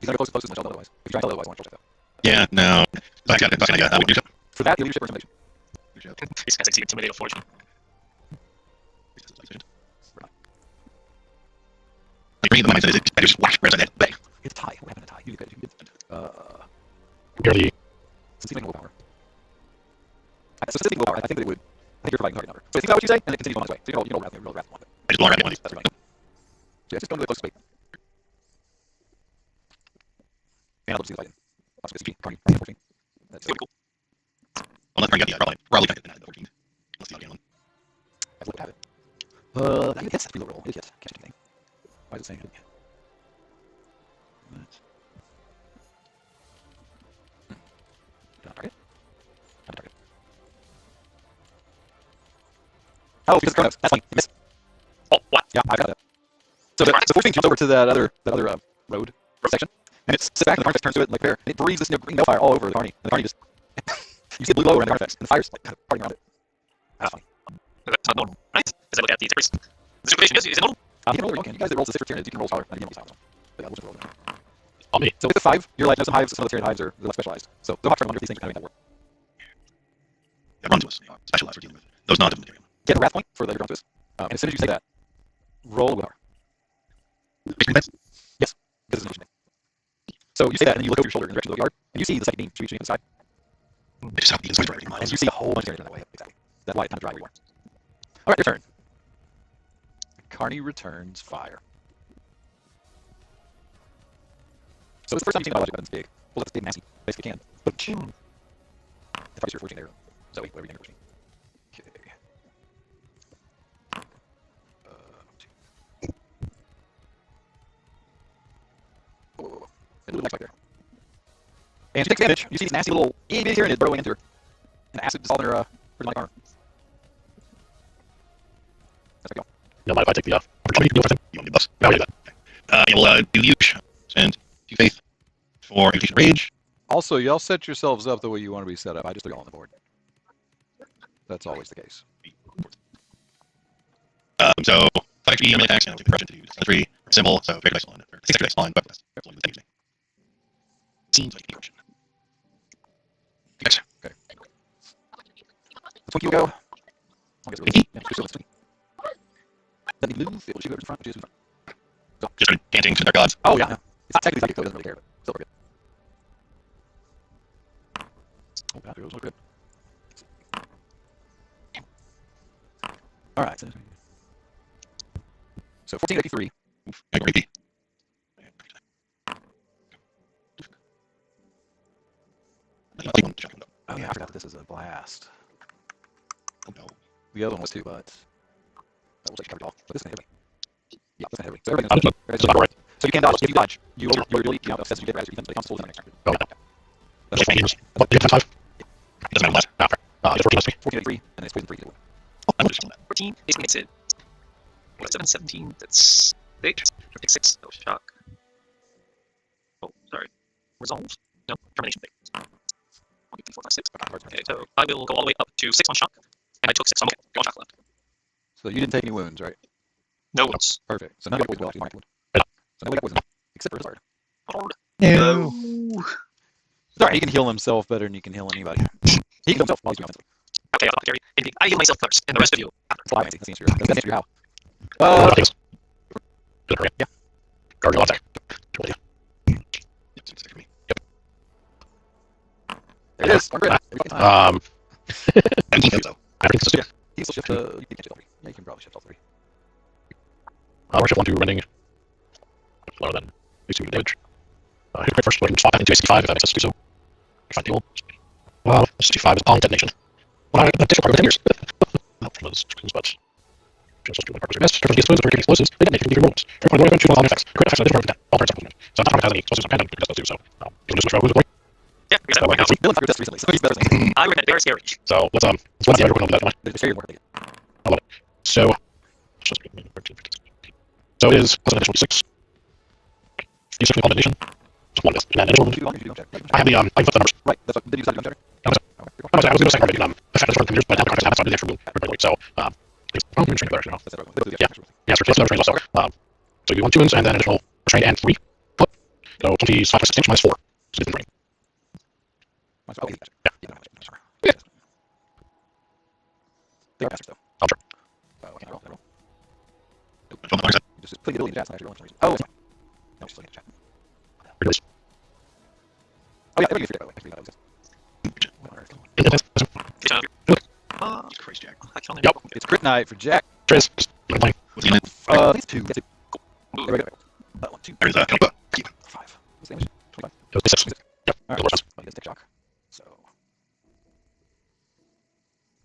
He's under close to myself otherwise. If you try to tell otherwise, I want to check that. Yeah, no. If I got it, I would do so. For that, leadership or intimidation. These guys succeed intimidate or fortune. Like bringing the mind that I just whack where's that bang. It's a tie. What happened to tie? You get Nearly. Succeeding willpower. So succeeding willpower, I think that it would. I think you're providing target number. So think about what you say, and it continues on its way. So you know wrath, roll wrath one. I just blow right on these. That's right. So yeah, just go to the closest weight. And I'll just see the fight in. That's good. Carney, 14. That's Pretty cool. Unless I got the probably got it in the 14. Let's see again. I've looked at it. That hits. That's a pretty low roll. It hits. Can't do anything. Why is it saying it? Target. Target. Oh, because Currus. That's funny. You missed. Oh, what? Yeah, I got that. So the force jumps over to that other road section, and it sits back, and the Carnifex turns to it like bear, and it breathes this green fire all over the Carney. And the Carney just you see the blue glow around the Carnifex, and the fire's like kind of partying around it. That's funny. That's not normal, right? As I look at the decrease. The situation is it normal? You can roll you can. You guys that rolls the 6 for Tyranid, you can roll scholar, and you can roll silence. But yeah, we'll just roll them. On me. So with the 5, you're like, no, some hives, some of the Tyranid hives are less specialized. So they'll have to run under these things to kind of make that work. Yeah, run to us. Specialized for dealing with it. Those not of material. Get a wrath point for the run to us. And as soon as you say that, roll a willpower. Yes, because it's an interesting thing. So you say that, and then you look over your shoulder in the direction of the yard, and you see the second beam reaching inside. They just have the inside right. And you see a whole bunch of Tyranid that way. Exactly. That's why it kind of drive everywhere. All right, your turn. Carney returns fire. So it's the first time you've seen a biological weapons big. Well, it's big, nasty. Basically can. But if I was your fortune there, Zoe, whatever you name your fortune. Okay. Oh, a little nice right there. And she takes damage. You see these nasty little itty bitty Tyranid burrowing into her. And acid dissolving her prismatic armor. That's how we go. No, mind if I take the opportunity to do something? You want to do buffs? No, I do that. Yeah, we'll do huge. Send 2 faith for Invitation Rage. Also, y'all set yourselves up the way you want to be set up. I just threw y'all on the board. That's always the case. So 5 HP melee attacks, and I'll take the pressure to do 3 symbol, so very dice on it. 6 dice on, but less. Seems like a corruption. Yes. Okay. Let's you go. I'll get rid of yeah, let's let me move. It will shoot over in front. So, just started dancing to their gods. Oh, yeah. It's not technically psychic, so it doesn't really care, but still pretty good. Oh, that feels so good. Alright. So 1483. Oof, I go AP. Oh, yeah, I forgot that this is a blast. Oh, no. The other one was 2, but that will take covered off. But this is going to hit me. Yeah, this is going to hit me. So I'm just everything's about right. So you can dodge. If you dodge, you roll your ability, you know, says you get gratitude, but it counts full damage next turn. Oh, yeah. That's Like games. What, do you have times 5? It doesn't matter less. Ah, fair. You get 14 plus 3. 1483, and then it's poison 3 either way. Oh, I'm just doing that. 14 basically makes it. What, 7, 17? That's big. 6. Oh, shock. Oh, sorry. Resolve? No, termination big. 1, 2, 3, 4, 5, 6. Okay, so I will go all the way up to 6 on shock. And I took 6, so I'm okay. Go on shock left. So you didn't take any wounds, right? No wounds. Perfect. So none of the poison will actually mark the wound. Yeah. So nobody got poison, except for Hazard. Hard. No. It's alright, he can heal himself better than you can heal anybody. He can heal himself while he's doing offensively. Okay, apothecary. Indeed. I heal myself first, and the rest of you after. That's why That's the answer. That's the answer to your how. Yeah. Guardian attack. Yep, 6 for me. There it is. Margaret. Every fucking time. 17 faith, though. I think it's just, He can still shift you can shift all 3. Yeah, you can probably shift all 3. we're shift 1 to rending. Lower than these 2 damage. Hit my first, swap back into a 65 if that makes sense to do so. Find the old. Well, 65 is on detonation. Well, I take part of 10 years. Not from those skills, but just do my purpose best. Turns explosives or explosives. They detonate can rolls. Every point, 2 on effects. Crit effects are different than all turns are so I'm not having any explosives on hand because those do so. You'll just switch out. Yeah, because I went out. Dylan fucked this recently, so he's better than me. I recommend very scary. So let's run the other one over that. There's scary more. I love it. So let's just so it is plus an additional 6. You simply on addition. Just 1 with an additional. I have the I put the numbers. Right, that's what did you decide to do? I was going to second round effect for the but now the cards have started extra move. So yeah. Yeah, so let's also. So you want 2 wins and then additional restraint and 3 foot. So 25 plus 6 minus 4. So it's been running. Oh, yeah. Sorry. Yeah. They are bastards, though. I'll try. Okay, I roll. Don't know. Just put the ability in chat, so I actually roll for some reason. Oh, it's fine. No, it's just looking at chat. Release. Oh, yeah, everybody forget, by the way. I forget that exists. What on earth? Christ, Jack. Yep. It's crit night for Jack. Trace. Just playing. What's he in it? It's 2. That's it. There we go. 1, 2, There's 3, a 5. What's the damage? 25. It was 6. Yep. All right. Well, he gets take shock. So.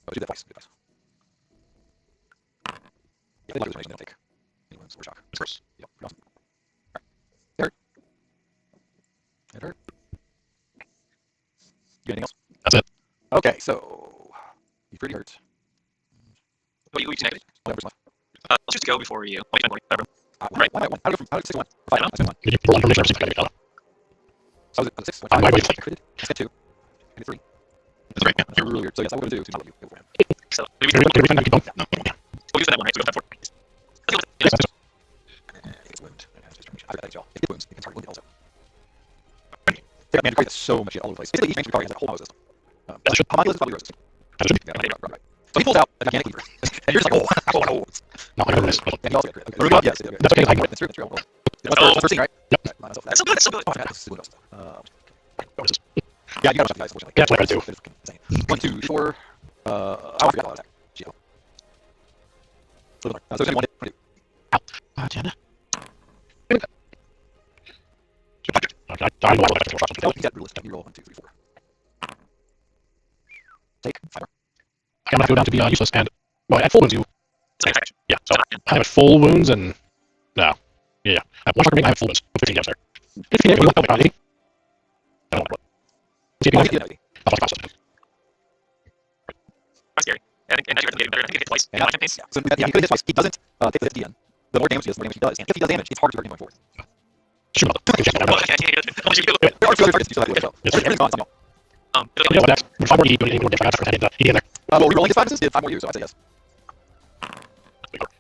Oh, do that twice. Do that twice. Yeah, they block this information. They don't take any wounds or shock. Of course. Yep. Pretty awesome. All right. It hurt. You got anything else? That's it. Okay, so he's pretty hurt. What do you negative? Whatever's left. Let's just go before you. What do you whatever. Right. Why 1? How do you go from 6 to 1? 5 to 1. You roll information every single time. So was it 6? I'm way I critted. I said 2. I did 3. That's right. Yeah. That's really weird. So yes, I would do 2 to you. Go for him. So Can we find out keep going? No. we'll use that one, right? So we go for that 4. Yes, that's it. He gets wound. I forgot that, y'all. It gets wounds. It can start wounded also. Yeah, man, you so much shit all over the place. Basically, each range card has a whole model system. Homunculus is probably your system. Right. So he pulls out a gigantic lever. And you're just like, oh. No, I remember this. And he also got crit. Okay. Yes, That's okay. I can That's true. That's true. That's first thing, right? Yep. That's so good. That's so good. Oh, I forgot. This is wound also. What is this? Yeah, you gotta watch the guys, unfortunately. Yeah, that's what I do. It's insane. 1, 2, sure. I forgot all attack. GL. So it's only 1 hit. Jenna. I know I will have to Oh, he's got realistic. You roll 1, 2, 3, 4. Take 5. I'm gonna go down to be useless and well, at full wounds you. Yeah, so I have at full wounds and no, yeah, I have 1 shot remaining. I have full wounds. 15 damage there. If you want to help me, I don't know what. See if you can. I'll talk about it. Scary. And actually, I think it hit twice. Yeah, so he could hit twice. He doesn't take the 50 in. The more damage he does, the more damage he does. And if he does damage, it's harder to hurt him going forward. Shoot on the. There are 2 other targets you still have to do as well. Everything's gone somehow. Yeah, what next? 5 more E, but more damage. I got he in there. Well, rerolling his 5 assists did 5 more you, so I say yes.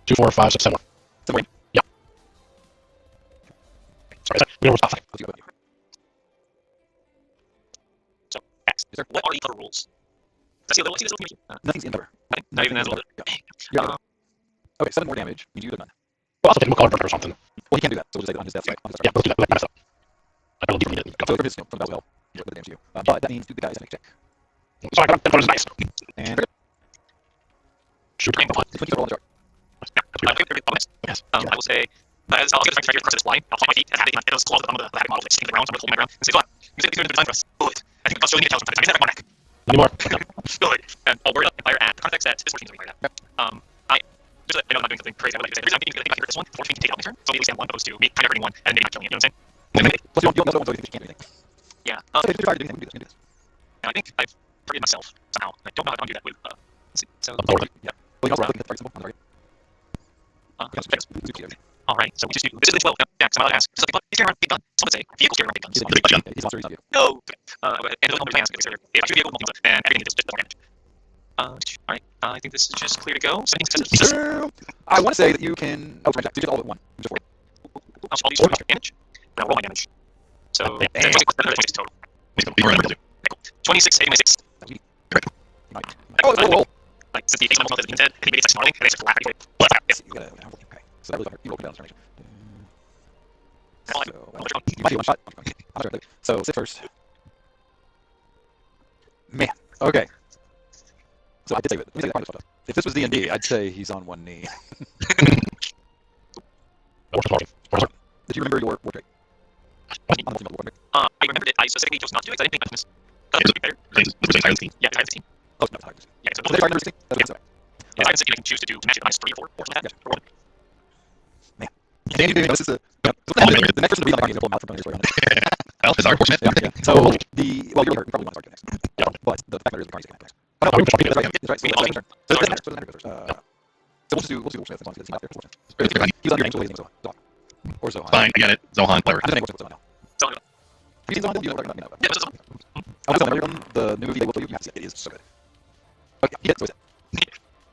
2, 4, 5, 6, 7 more. 7 more. Yeah. Sorry, we don't stop. Let's go. So, X. What are the cover rules? Let's see the little Nothing's in cover. Not even as well. Yeah. Okay, 7 more damage means you do none. Well, also take a color burger or something. Well, he can't do that, so we'll just say that on his death. Right? On his Yeah, let's do that. Like, mess up. I don't need it. So from his, from the battle, yeah, with the damage to you. But that means 2 guys make a check. So I got that was nice. And Shoot. it's when you roll on the chart. Yes. I will say, I'll get the right here across this line. I'll plant my feet and have it in those claws at the bottom of the model, just take the ground, so I'm going to hold my ground and say, "Fine, you said these are the design for us. Good. I think I'll show you the intelligence. I never neck. Anymore. Good. And I'll word up and fire at the context that this 14 is going to fire at. I know I'm not doing something crazy. I would like to say, every time I think I hear this one, 14 can take out my turn. So maybe we say 1 opposed to me kind of hurting 1 and maybe not killing it. You know what I'm saying? Plus you don't know so you can't do anything. Yeah. So if you're trying to do anything, we can do this. And I think I've targeted myself somehow. I don't know how to undo that with. So. Yeah. Well, you also looking at the target symbol on the target. All right. So we just do this is well. Yeah. So I'll ask. So is there big gun? Some would say vehicles carry big guns. He's monster, he's not you. No. And those plans if I shoot a vehicle, then everything is just more damage. All right. I think this is just clear to go. So I want to say that you can. Oh, sorry, you did all but 1. I'll do 4 damage. And I'll roll my damage. So that's 26 total. 26 hitting my 6. Oh, it's a roll. Like since the base level is dead, maybe it's like snarling, and it's just laughing. You gotta. Okay. So that was hard. You rolled down the determination. So you might be 1 shot. I'm sure. So 6 first. Man. Okay. So I did save it. Let me say that part of this. If this was D&D, I'd say he's on 1 knee. Did you remember your war trait? I remembered it. I specifically chose not to do it because I didn't think that was better. Yeah, it's 15. Oh, no, it's yeah, so they remember 16? That's what I can choose to do match it minus 3 or 4 or something like that. Or 1. Man. Dan, you do this is the next person to read on the card is going to pull him out from under your story on it. Well, it's our horseman. Yeah. So well, you're really hurt. You probably want to start next. Yeah. But the fact matter is the card is taking next. Oh no, that's right. That's right. So that's turn. So it doesn't matter. So we'll just do Wolfsmith as long as he's not there. He's on your name, so he's in Zohan. Or Zohan. Fine, I get it. Zohan, clever. I'm just saying Zohan now. Zohan. Have you seen Zohan? You know what I'm talking about? Yeah, it's Zohan. I was on the new movie they will tell you. You have to see it. It is so good. Oh yeah, he hits. So is it?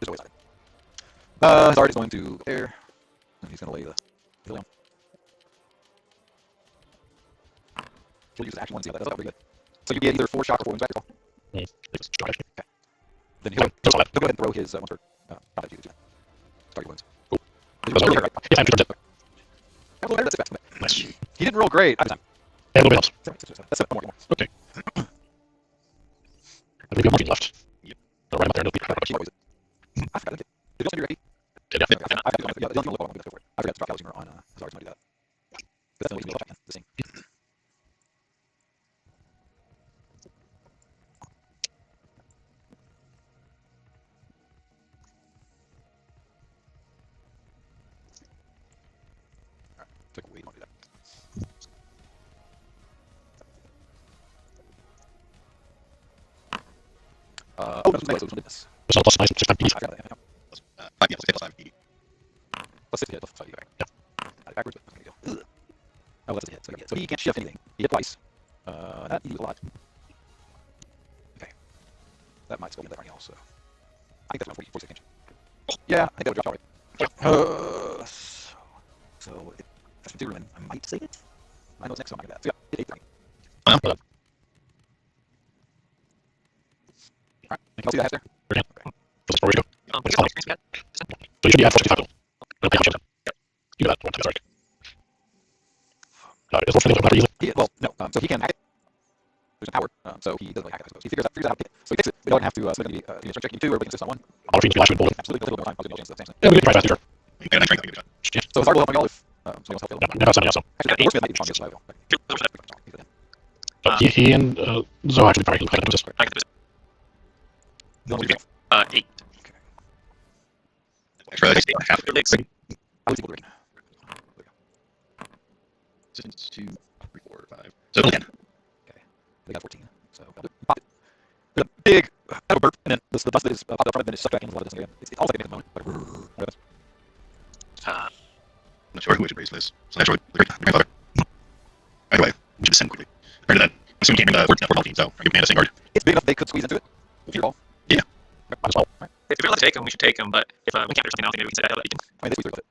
There's always that. Astartes is going to there. And he's going to lay the down. We'll use his action one and see how that does. That'll be good. So you get either 4 shock or 4 wounds back. That's all. Okay. Then he'll go ahead and throw his once per combat if you do that. Target wounds. Cool. Really right. Yeah, I'm 2 turns in. Have a little better. That's it back. Nice. He didn't roll great. Yeah, a little bit helps. That's 7 more. Okay. I think we have markings left. Yep. I'll write them up there. I forgot to did you also do your AP? Yeah. I forgot to do it. I forgot to drop Calcimer on Hazard's might do that. That's the only way to check this thing. Took a wait, don't do that. Oh, no, so did this. It's not plus nice, 6 times I forgot that. 5, yeah, plus 5 PD. Plus 6 hit, plus 5 back. Yeah. Got it backwards, but that's gonna go. Oh, that's a hit. So he can't shift anything. He hit twice. That he was a lot. Okay. That might still be anything else, so. I think that's around 46 inches. Yeah, I think that would drop all right. So if that's material, I might save it. I know it's next, so I'm not gonna do that. So yeah, hit 8 Well, Alright, can you see that hash there? Okay. This is where we go. What do you experience we got? So you should be at 465 total. We'll pay how much you do that. One time, sorry. Is Lord Finley easily? Well, no. So he can hack it. There's a power. So he doesn't really hack it, I suppose. He figures out how to get it. So he fixes it. We don't have to. So it's going to be strength checking 2, or we can insist on 1. All the fees we would Absolutely. There's a little bit of time. I was going to chance the same thing. Yeah, we can try that future. you got a nice strength, I'll give it a shot. Yeah. So it's hard to help on y'all if someone else helps. Yeah, I have 7 also. Actually, the Warsmith might be the strongest. So he and Zoe actually probably can do this. I can do The only strength. 8. Extra, like, 8.5. Your legs. I was able to reckon. 6, 2, 3, 4, 5. So 10. Okay. They got 14. So pop it. There's a big burp, and then the dust that is popped up front of it is sucked back into a lot of this. It's almost like a moment. But I'm not sure who I should raise for this. So naturally, the great grandfather. Either way, we should descend quickly. Prior to that, I assume we can't bring the 14 team, so are you man a same guard? it's big enough they could squeeze into it. With your ball. Yeah. Might as well. Right. If you're allowed to take them, we should take them. But if we can't do something else, maybe we can say that you can. I mean, they squeeze through with it.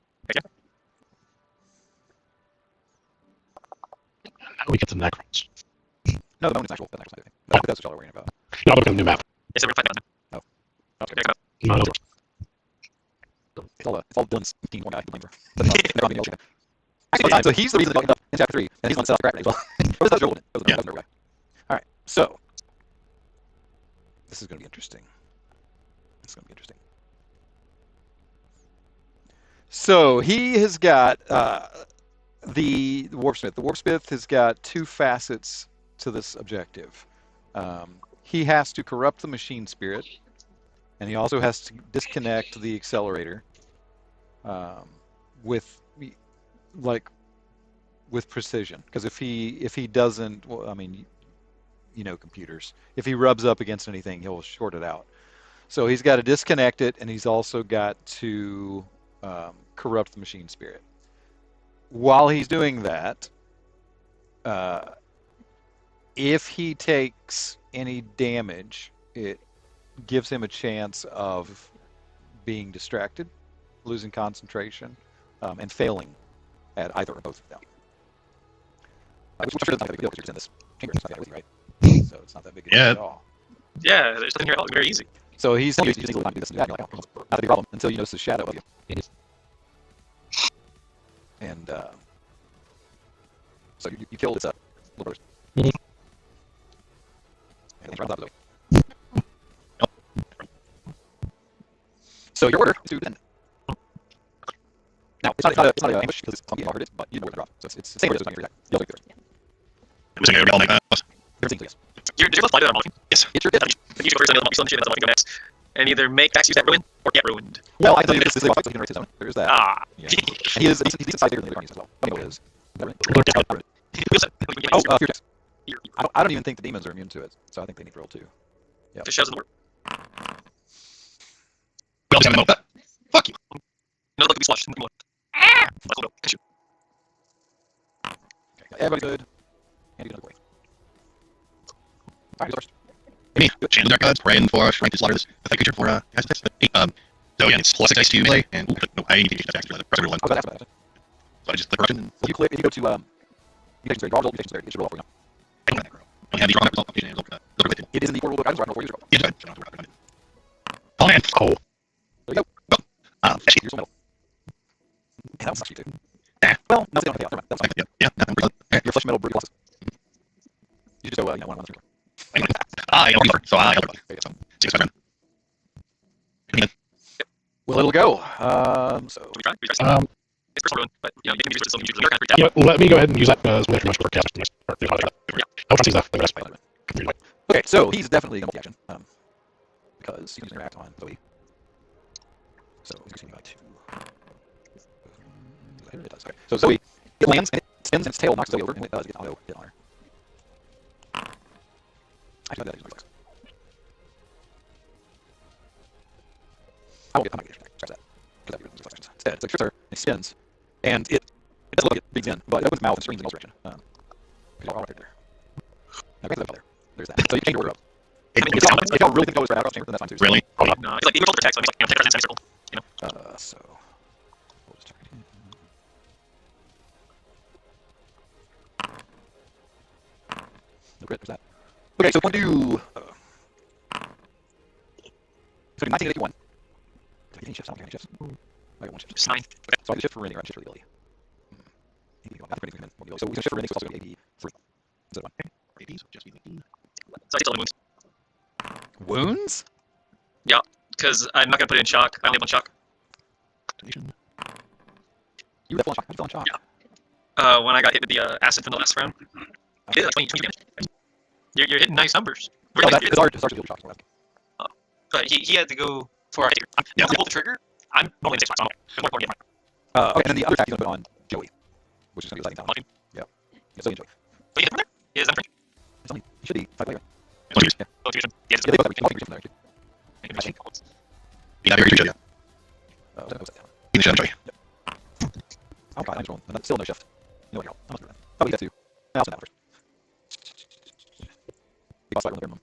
How do we get to the Necrons? No, the moment is actual. That's actual thing. That's what y'all are worrying about. Yeah, I'll look at the new map. Yes, we're fighting on them. No. Okay, there you No, go. no. It's all Dylan's team one guy to blame for. Actually, so he's the reason they got up in chapter 3, and he's the one that set up the crap as well. That was Joel, wasn't it? That was another guy. Alright, so this is gonna be interesting. So he has got the Warpsmith. The Warpsmith has got 2 facets to this objective. He has to corrupt the machine spirit, and he also has to disconnect the accelerator with precision. Because if he doesn't, well, I mean, you know, computers. If he rubs up against anything, he'll short it out. So he's got to disconnect it, and he's also got to corrupt the machine spirit. While he's doing that, if he takes any damage, it gives him a chance of being distracted, losing concentration, and failing at either or both of them. Which I'm sure doesn't have a big deal because you're in this chamber, it's not that with you, right? So it's not that big a deal Yeah. at all. Yeah, there's nothing here at all. It's very easy. So he's telling you he's using time to do this and that, and you're like, oh, not a big problem, until you notice the shadow of you. And so you killed its little brothers. Mhm. And he's right on top of it. So your order is to defend. Now, it's not an ambush because it's clunky and hard it, but you know where to drop. So it's the same order as on your attack. You also get I'm saying we all make that. everything, yes. Did you fly to that model? Yes. It's your good. If you go first, then you still initiate, that's the one you go next. And either make Vax use that ruin or get ruined. Well, I tell you, this is a fight, so he generates his own. There's that. Ah. Yeah. And he is a decent sized bigger than the Guardians as well. I know it is. Oh, Fear checks. I don't even think the demons are immune to it, so I think they need to roll too. Yeah. just shows in the word. We always have a moment. Fuck you. No, look, we swatched. Okay, Everybody's good. And you can avoid. Alright, who's first? Me. Chain of the Dark Gods, Brian for Shrine to Slaughter this effect creature for Astartes. So yeah, it's plus 6 dice to melee, and no, I need to attack the rest of one. I was about to ask. So I just the corruption. If you go to mutations there, draw roll mutations there, it should roll off for you now. have the wrong It is in the core rulebook items, right? 4 years ago. Yeah, oh man. Oh. There you go. Here's some metal. Man, that was not cheap, too. Well, no, they don't have the that was fine. Yeah. Your flesh metal brute glasses. You just go, 1 month. I am so I am. Well, it'll go. So. It's personal ruin, but you can use it still. Yeah, let me go ahead and use that as one extra for cast. I'll try to use that. Okay, so he's definitely going to multi-action. Because he's going to interact on Zoe. So he's going to by 2. It does. Okay. So Zoe, it lands and it spins and its tail knocks Zoe over, and when it does, it gets auto hit on her. Actually, that is reflex. I won't get back. Scratch that. Because that reflections. Instead, it's like trips her, and it spins, and it doesn't look like it digs in, but it opens its mouth and screams in all direction. I'll right there. Now, back to that there. There's that. So you can change your order up. If y'all really think it goes right out across the chamber, then that's fine too. So. Really? No, it's like the control protect, so it's like, take our semicircle, you know? So. We'll just check it in. No crit, there's that. Okay, so we'll do. So 1981. Do I get any shifts? I don't get any shifts. I got 1 shift. Just 9. Okay. So I get a shift for Rennie, or I get a shift for the Illy. Not for anything, so we're going to shift for Rennie, so it's also going to be AB 3. Is that one? ABs, just be So I get 11 wounds. Wounds? Yeah, because I'm not going to put it in shock. I only have 1 shock. You were full on shock. I was full on shock. Yeah. When I got hit with the acid from the last round. I did like 20 damage. You're hitting nice numbers. Oh, that's his art is full shock. But he had to go for a hit. Yeah, to pull the trigger. I'm only 6 points. So I'm okay. Okay, and then the other attack he's going to put on Joey, which is going to be his lightning talent. Yeah. Yeah, so enjoy. But you hit from there? Yeah, is that free? It's only, he should be 5 later. Yeah. Yeah, they both have reach from there, too. Yeah, very true. What's that? You should enjoy. Oh, God, I'm just rolling. Still no shift. No way, how much do that? Oh, he's at 2. I'll send that first. He boss fight on the minimum.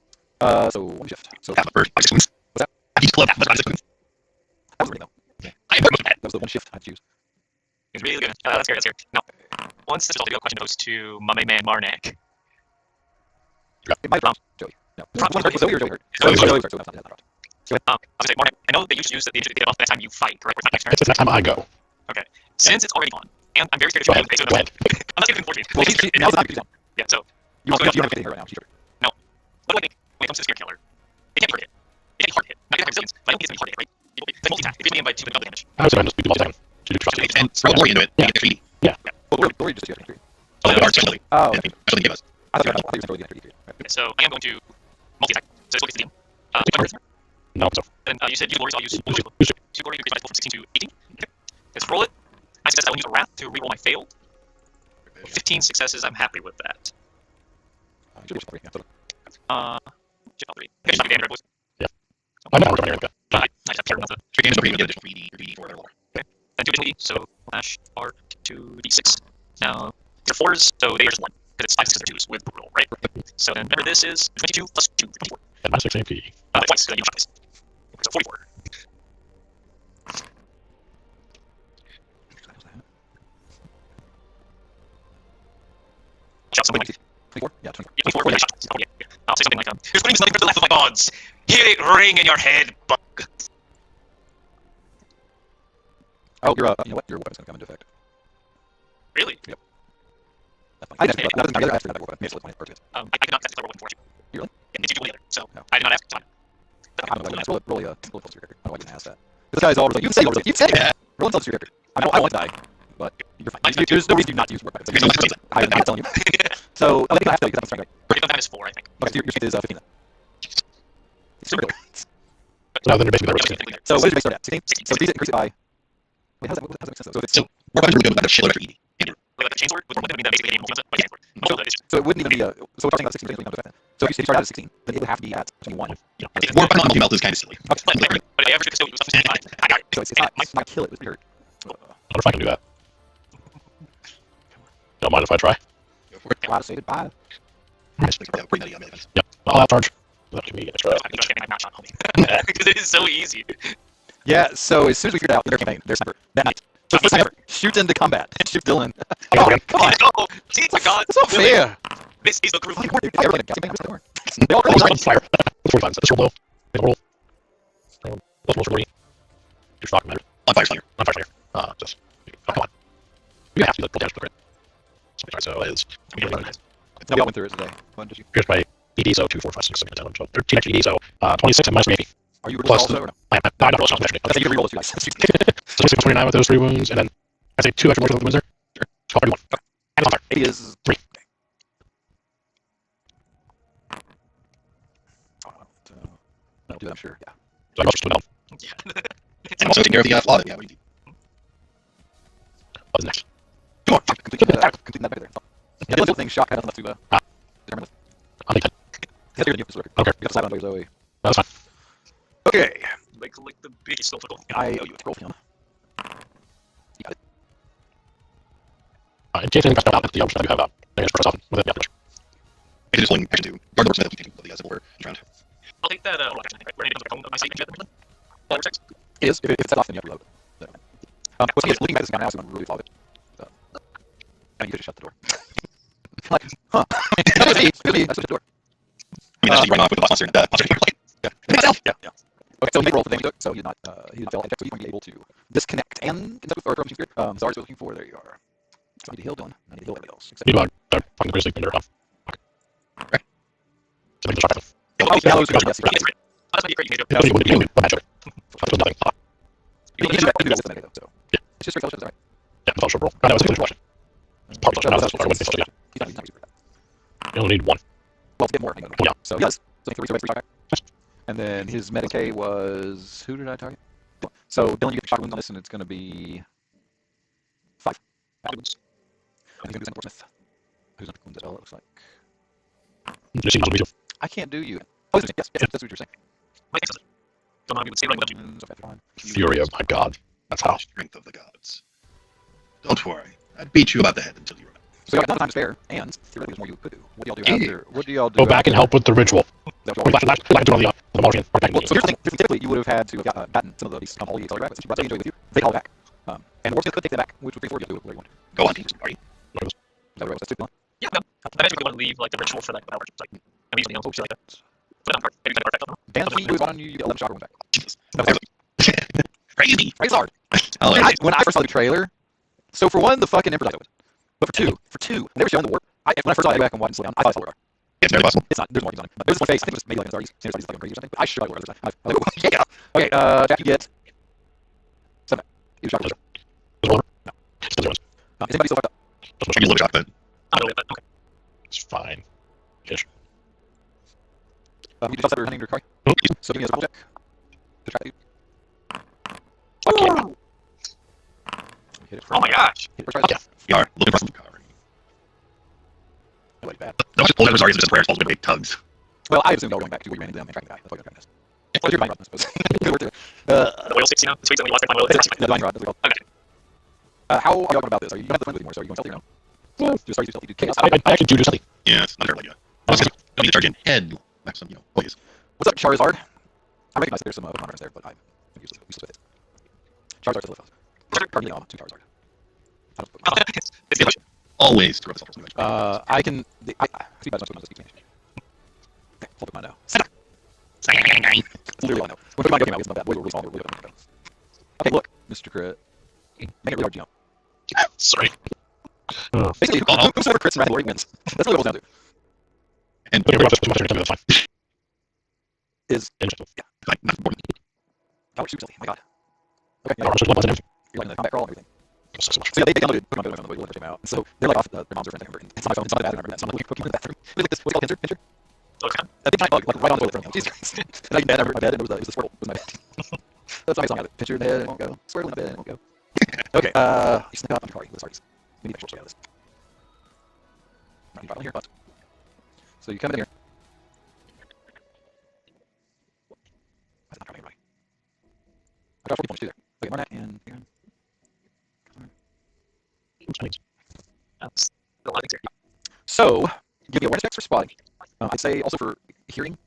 So 1 shift. So Half the first 5 seconds. What's that? He's club half the 5 seconds. That was really though. I am most of that. That was the 1 shift I had to choose. It's really good. That's scary, that's scary. No. Once this is all the question goes to my main man Marnak. It might have dropped Joey. No. Was Zoe or Joey hurt? Zoe. Zoe hurt, so that's not that. I was going to say, Marnak, I know that you should use the buff the next time you fight, correct? Next turn. It's the next time I go. Okay. Since it's already on, and I'm very scared of you. Go ahead. I'm not scared of enforcing. Well, now's the time to do something. Yeah, so. You don't have to hit her right now. She's hurt. No. What do I think when it comes to the Spear Killer? It can't be hard hit. It can't be hard hit. Now, you have resilience, but I don't think it's going to be hard hit, right? It's multi-attack. If you hit by 2 with double damage. I would say just do multi-attack to do trust. And throw Lori into it. Yeah. You get 3D. Well, Lori just used 3. So the art specially. Oh, That's what they give us. I thought you were going to do 3. Okay, so I am going to multi-attack. So this will be the DM. No, so. And you said use Glory, so I'll use Use 2 Glory to increase my full from 16 to 18. Okay. Let's roll it. I success, I will use a Wrath to reroll my fail. 15 successes, I'm happy with that. Should be 3. Yeah, so. Shit, 3. Okay, just not damage, boys. I'm not working on it. I just have to care about the. Three games over, you get additional 3D or 3D for their lore. Then 2 additional D, so slash R 2d6. Now, your 4s, so they are just 1. Because it's 5 6 2s with brutal, right? So then remember this is 22 plus 2, 24. And my 6 AP. Twice, because then you shot this. So 44. Shot something like 24? Yeah, 24. Yeah, 24. Yeah, shot. Oh, yeah. I'll say something like, there's going to be nothing to the left of my gods. Hear it ring in your head, bug. Oh, you know what? Your weapon's going to come into effect. Really? Yep. That's fine. I didn't that doesn't matter. I asked for that weapon. Maybe it's part of it. I did not test the weapon for you. You really? Yeah, it's usually the other. So, No. I did not ask for time. I don't know. Roll a close to your character. I don't know why I didn't ask that. This guy's always like, you say always like, you say that. Roll intelligence to your character. I know I want to die, but you're fine. There's no reason you not to use work weapons. I'm not telling you. So, I think I have to because I'm strength. Your time is 4, I think. Okay, so your strength is 15 then. Super good. No, then you're basically there. So what is your base start at? 16? So increase it by... Wait, how does that make sense? So if it's... So, work weapons are really good with a shitload of 3D. Like a chainsword with one weapon, I mean, that basically a game multi-weapon, but chainsword. So it wouldn't even be a... So we're talking about 16, so if you start out at 16, then it would have to be at 21. Yeah. Work weapon on multi-melt is kind of silly. Okay. But the average custodian was up to 65. I got it. So it's not kill it, it's hurt. I wonder if I can do that. Don't mind if I try. Go for it. Wow, say goodbye. Yeah, bring that in. Yep. I'll have charge. That'll give me an extra. I'm not shot, homie. Because it is so easy. Yeah, so as soon as we figured out their campaign, their sniper, that night, so first time ever, shoot into combat and shoot Dylan. I got Oh, it. come on. Let's go! See, my god. That's not fair. This is the crew. Fucking dude. Fire, like a gassing tank, or something. They all Oh, roll on fire. 45. This roll low. Make a roll. Plus most roll. Your stock matters. On fire slayer. On fire slayer. Just. Oh, come on. You have to like, roll damage for the crit. So it's. No, we all went through it today. When did you? Here's my ED, so 2, 4, 5, 6, 7, 8, 9, 10, 12, 13 extra ED, so 26 and minus 380. Are you Plus also or no? I'm not rolling something. Okay, you can reroll those two dice. So 26 29 with those 3 wounds, and then I say 2 extra mortal wounds there. Sure. 12, 31. Okay. And it's on fire. It is 3. I'll do that, I'm sure. Yeah. So I must just Yeah. And also taking care of the flaw that we have. What's next? Come on, complete that better there. Yeah, the little thing shock has enough to determine this. I'll take that. That's good. You have to record. Okay. You have to slide on Zoe. That's fine. Okay. Like the biggest spectacle. I owe you a scroll for him. You got it. In case anything comes out, the option I do have I guess for myself with the afterwards. I can just pulling action to guard the worksmith taking of the civil war round. I'll take that. Action. Right? Where it comes back home. I say action. It is. If it's set off, then you have to reload it. What's he is looking at this guy now, so I'm really flawed it. And you could just shut the door. Like, huh? Could be. That's the door. I mean, that's you run off with the boss monster and monster in your plane. Yeah. Okay, so he rolled for the damage he took, so he didn't fail. So he's going to be able to disconnect and conduct or from spirit. Zard's still looking for. There you are. So I need to heal Dylan. I need to heal everybody else. Except You know, fucking grizzly in your house. Right. So make the shot. oh, yeah, those are yes, That's gonna be great. Yeah, you wouldn't do magic. That was nothing. you can do that with the negative, so. Yeah. It's just straight fellowship, alright. Yeah, the fellowship roll. No, it's a fellowship. It's part of the fellowship. I wouldn't be fellowship. He's not using that. You only need 1. Well, to get more. Anyway. Yeah. So he does. So he can back. And then his Medicaid was, who did I target? So Dylan, you get shock wounds on this, and it's going to be 5. And he's going to do Zen Smith. Who's on the wounds as well, it looks like. You see, muzzle I can't do you. Oh, yes, that's what you're saying. Don't know if you would say like Fury of my god. That's how. Strength of the gods. Don't worry. I'd beat you about the head until you run. So you got time to spare, and theoretically there's more you could do. What do y'all do after? What do y'all do? Go back and help with the ritual. That's Go what back and do all the Martian. well, so here's the thing. Typically, you would have had to have gotten some of these holy accelerator since you brought that with you. They all back. And Warpsmith could take them back, which would be for you to do whatever you want. Go on, teams. Are you? Is that right? That's too long. Yeah, no. I basically want to leave like the ritual for like the hours. Like I'm using the shit like that. But I'm maybe kind of perfect. Dan, if you do it on you, you get 11 shock wounds back. Jesus. Crazy. Praise hard. I'll let you. When I first saw the trailer, so for one, the fucking Emperor's Eyes opened. But for two, whenever showing the warp, when I first saw it, I go back and watch and slow down. I thought it was Eldar. It's very possible. It's not. There's more things on it. But there's one face. I think it was maybe like an Astartes. Maybe it's like crazy or something. But I sure I wore others. I go, yeah. Okay, Jack, you get 7. You shock wounds. No. Is anybody still fucked up? I get a little shock, but I'm really okay. It's fine. Ish. You just hunting your car. So give me a survival check. To try to Fuck yeah. hit it. Oh my gosh. Hit it first. Yeah. you are looking for some cover. That was bad. Don't just pull out Rosaries and just prayers, falls big tugs. Well, I assumed y'all going back to where you ran into them and tracking the guy. That's what I'm trying to do. Well, you're fine, I suppose. Good work there. The whale sticks, you know, the sweets and we lost my whale. The divine rod, that's what it's Okay. called. How are y'all going about this? Are you don't have the friend with you anymore, so are you going stealthy or no? Yeah. Just start stealthy. Do chaos. I actually do something. Yeah, it's not terribly good. Don't need to charge in head. Like some, please. What's up, Charizard? I recognize that there's some monitors there, but I'm useless with it. Charizard's the little fellas. Careening on to Charizard. It's the illusion. Always throw this I can. I see bad enough to keep managing. Okay, hold up mine now. That's literally all I know. When Pokemon Go came out, it's not that. Boys were really small. They were really open. Okay, look, Mr. Crit. Make it really hard jump. Sorry. Basically, who's ever crits and Randall wins. That's really what it boils down to. And But everybody else is too much every time, that's fine. Is Interesting. like, not important. oh, super stealthy. Oh my god. Okay, yeah, Power just levels and everything. you're like in the combat crawl and everything. So much. So yeah, they downloaded Pokemon Go on the way came out. So they're like off their moms are friends. And it's on my phone. It's on the bathroom. I remember that. So I'm like looking in the bathroom. Look at this. What's it called? Pincher? Okay. A big giant bug, like right on the toilet from me. Jesus Christ. And I get in bed. I remember my bed, and it was the Squirtle. It was my bed. That's why I song out it. Pincher in the head, it won't go. Squirtle in the bed, it won't go. Okay. You sneak up on Kari with Astartes. We need to make sure out of this. Not in here, but so you come in here. Why is it not drawing anybody? I got 40 points too there. Okay, Marnak and Aaron. That's a lot of things here. So, give me awareness checks for spotting. I'd say also for hearing.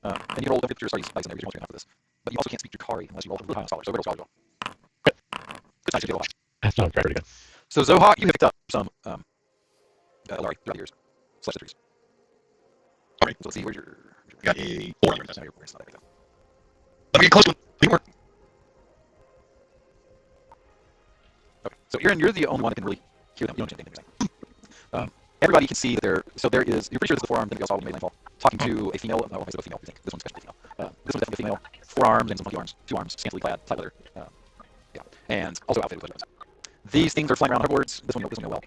And you roll, don't get your studies dice in there because you want to for this. But you also can't speak to Kari unless you roll for the scholar. So roll scholar. Good. Good nice to get a lot. That's not very good. So Zohawk, you have picked up some Eldar throughout the years. Slash the trees. So let's see, where's your... I got a 4 on your That's test. not your it's not that big, though. Let me get close to it. Three more. Okay, so Aaron, you're the only one that can really hear them. You don't understand anything they're saying. Everybody can see that so there is, you're pretty sure this is the forearm, then you also melee landfall, talking to a female, no, I said a female, you think. This one's especially female. This one's definitely a female. 4 arms and some funky arms. 2 arms, scantily clad, tight leather. Yeah, and also outfitted with weapons. These things are flying around hoverboards. This one you know well.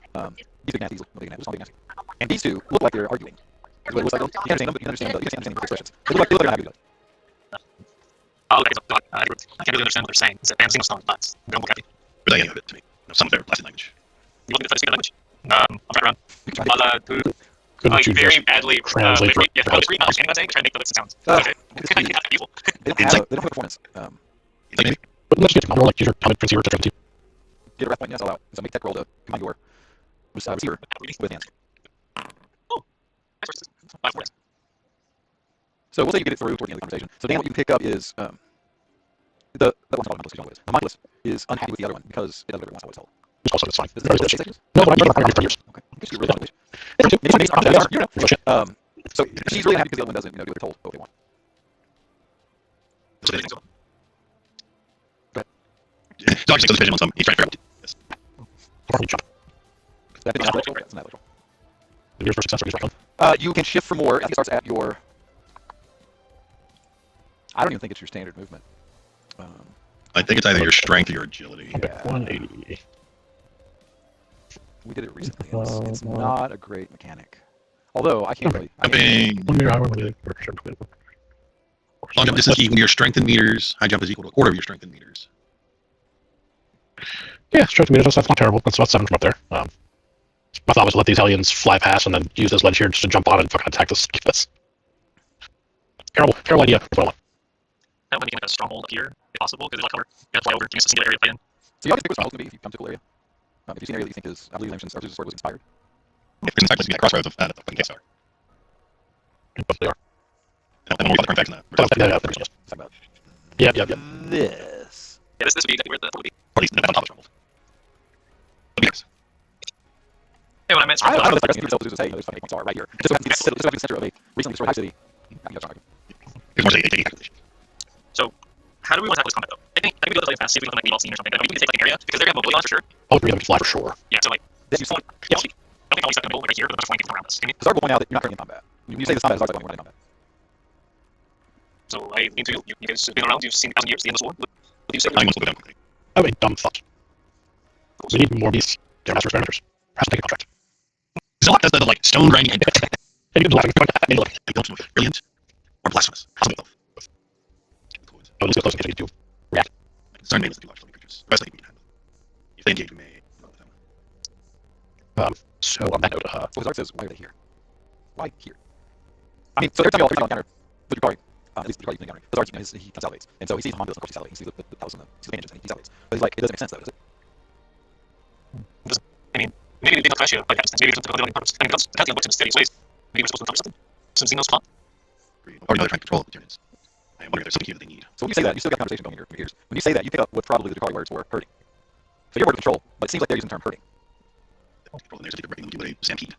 These big nasties look big nasties. This one big nasty. And these two look like they're arguing. Is what it looks like. You can understand them, but you can understand the expressions. They look like they're not happy with it. Oh, okay. So, I can't really understand what they're saying. It's a single song, but they don't look happy. But any of it to me. Some of their blasted language. You looking at the language? I'll try around. Couldn't you very just badly translate for yeah, the screen not understanding what I'm saying, try to make the sounds. Okay. Evil. They don't have performance. It's like maybe. But let's get more like use your helmet transceiver to transmit. Get a ref point, yes, all out. So make tech roll to combine your receiver with hands. Oh. So we'll say you get it through toward the end of the conversation. So Dan, what you can pick up is that one's called a mindless. The mindless is unhappy with the other one because it does whatever it wants. How it's told. It's also it's fine. Is it 6 seconds? No, but I'm for years. Okay. I guess you're really English. Maybe you know. So she's really happy because the other one doesn't, do what they're told, what they want. Dodge takes vision on some. He's trying to figure out. Yes. That's an intellectual. That's an intellectual. Yours for success or yours for You can shift for more. I think it starts at your... I don't even think it's your standard movement. I think it's either your strength or your agility. Okay, 180. We did it recently. It's not a great mechanic. Although, I can't really... Long jump distance equal to your strength in meters. High jump is equal to a quarter of your strength in meters. Yeah, strength meters, that's not terrible. That's about 7 from up there. My thought was to let these aliens fly past and then use this ledge here just to jump on and fucking attack this. Terrible idea. That's what I want. That would be like a stronghold here, if possible, because it'll cover. You have to fly over to a single area to play in. So you always pick what stronghold's going to be if you come to a cool area. If you see an area that you think is... I believe Lamshton's Arthur's sword was inspired. If it's inside, it's at crossroads of the fucking K-Star. But they are. And then we'll get the current facts in that. Talk about Yeah. this. Yeah, this would be exactly where the would be. Or at least on top of the stronghold. Hey, when I meant I don't know if stronghold, that's yourself to say, there's fucking points are right here. Just so happens to be the center of a recently destroyed high city. Here's more say calculation. so how do we want to tackle this combat though? I think we do it fast, see if we can like leave all scene or something. Maybe we can take like an area because they're gonna have mobility on for sure. All 3 of them can fly for sure. Yeah, so like Then you saw it. yeah, I don't think I'll be stuck in the middle right here, but there's 20 people around us. I mean, Start will point out that you're not currently in combat. When you say this combat, it starts when you're not in combat. so I lean to you guys have been around, you've seen 1,000 years, the end of this war. What do you say? I must look it down quickly. I have a dumb thought. We need more beasts. Daemon Engines. Perhaps take a contract. Zillock does the like stone grinding and And you can do that. look, and don't know brilliant or blasphemous. Possibly both. Oh, let's go close in case we need to react. Certain names do large living creatures. Best thing we can handle. If they engage, we may. So on that note, So his art says, why are they here? Why here? I mean, so every time you encounter the Drukari, at least the Drukari you encounter, his art, he consolidates. And so he sees the Hondas, of course he salivates. He sees the palace and the engines, and he salivates. But he's like, it doesn't make sense though, does it? I mean, maybe they don't crash you, but maybe it's something on purpose. I mean, because the works in mysterious ways. Maybe we're supposed to accomplish something. Some signals plot. Or they're trying to control the materials. I am wondering if there's something here that they need. So when you say that, you still got a conversation going in your ears. When you say that, you pick up what probably the Drukari words were hurting. So your word of control, but it seems like they're using the term hurting. Control, and there's a big breaking into a stampede.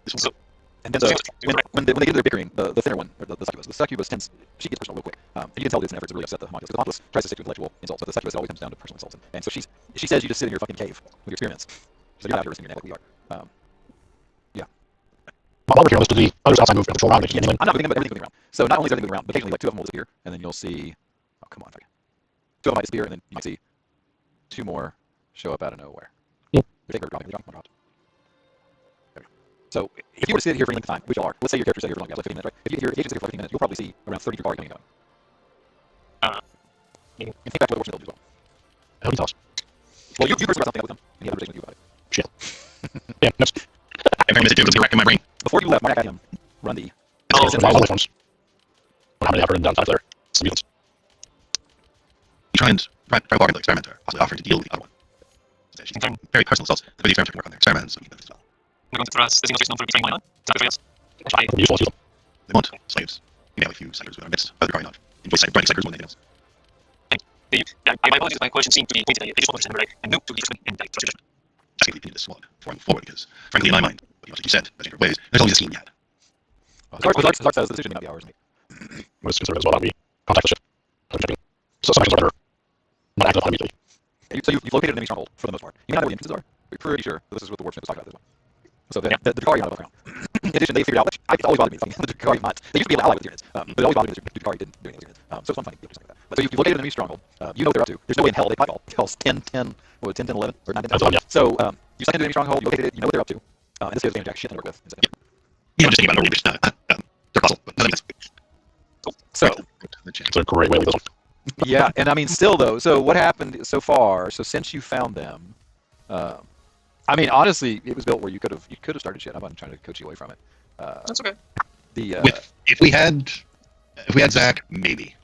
This one. So, And then when they get their bickering, the thinner one, or the succubus tends, she gets personal real quick. And you can tell that it's an effort to really upset the homunculus. The homunculus tries to stick to intellectual insults, but the succubus always comes down to personal insults. And so she says you just sit in your fucking cave with your experiments. So you're not out here risking your neck like we are. while we're here, let's do the others outside movement control round. I'm not moving them, but everything's moving around. So not only is everything moving around, but occasionally like 2 of them will disappear, and then you'll see, oh come on, 2 of them might disappear, and then you might see 2 more show up out of nowhere. Yeah. We take one dropped. So if you were to sit here for any length of time, which y'all are, let's say your character stays here for long, like 15 minutes, right? If you sit here for 15 minutes, you'll probably see around 30 Drukari coming and going. And think back to what the Washington build as well. How do you tell us? Well, you conversed about something with them, and he had a conversation with you about it. Shit. Yeah, next. Every time I miss it, it was in my brain. Before you left, Mark had him run the... Wild life forms. How many have written down times there? Some mutants. You try and bargain the experimenter, possibly offering to deal with the other one. She's taking very personal results. The video experimenter can work on their experiments, so you can benefit as well. We're going to throw us. This is known for betraying one. Is that good for us? Useful, useful. They want slaves. You know, a few psychers within our midst, but they're probably not. Enjoy psychers more than anything else. My apologies, my question seemed to be pointed at you. They just want to understand right and move to the and like trust judgment. Just think we need this squad for forward because, frankly, in my mind, but like you said, there's different ways. There's always a scheme yet. His art says the decision may not be ours, mate. What is considered as well that we contact the ship. So some actions are better not active immediately. So you've located an enemy stronghold for the most part. You may not know what the entrances are, but you're pretty sure this is what the warpsmith was talking about this one. So the Drukhari are not above ground. In addition, they figured out, which it always bothered me, the Drukhari mods. They used to be able to ally with the units, but it always bothered me that the Drukhari didn't do anything with units. So it's fun finding something like that. But so you've located an enemy stronghold. You know what they're up to. There's no way in hell they might all tell 10, 10, 11, or 9, 10, 10. Yeah. So you signed into an enemy stronghold, you located it, you know what they're up to. And this gives Jack shit to work with. Yeah, I'm just thinking about their puzzle, but nothing else. So It's a great way to leave this one. yeah, and I mean, still though. So what happened so far? So since you found them, I mean, honestly, it was built where you could have started shit. I'm not trying to coach you away from it. That's okay. If we had Zach, maybe.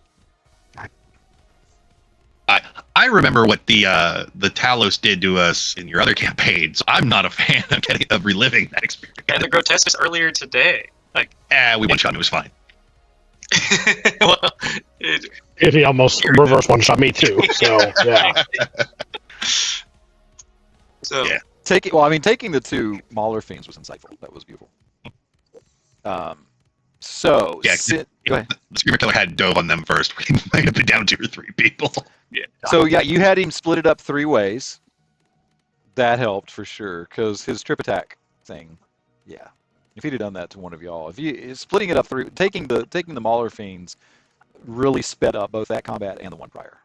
I remember what the Talos did to us in your other campaign, so I'm not a fan of reliving that experience. And the grotesque earlier today. Like, we one shot him. It was fine. well, He almost reverse one shot me too. So yeah. So Yeah. Taking the 2 Mauler fiends was insightful. That was beautiful. So Yeah, go ahead. The Screamer Killer had dove on them first. We might have been down 2 or 3 people. yeah. So yeah, you had him split it up 3 ways. That helped for sure, because his trip attack thing, yeah. If he'd have done that to one of y'all, splitting it up 3, taking the Mauler fiends, really sped up both that combat and the one prior.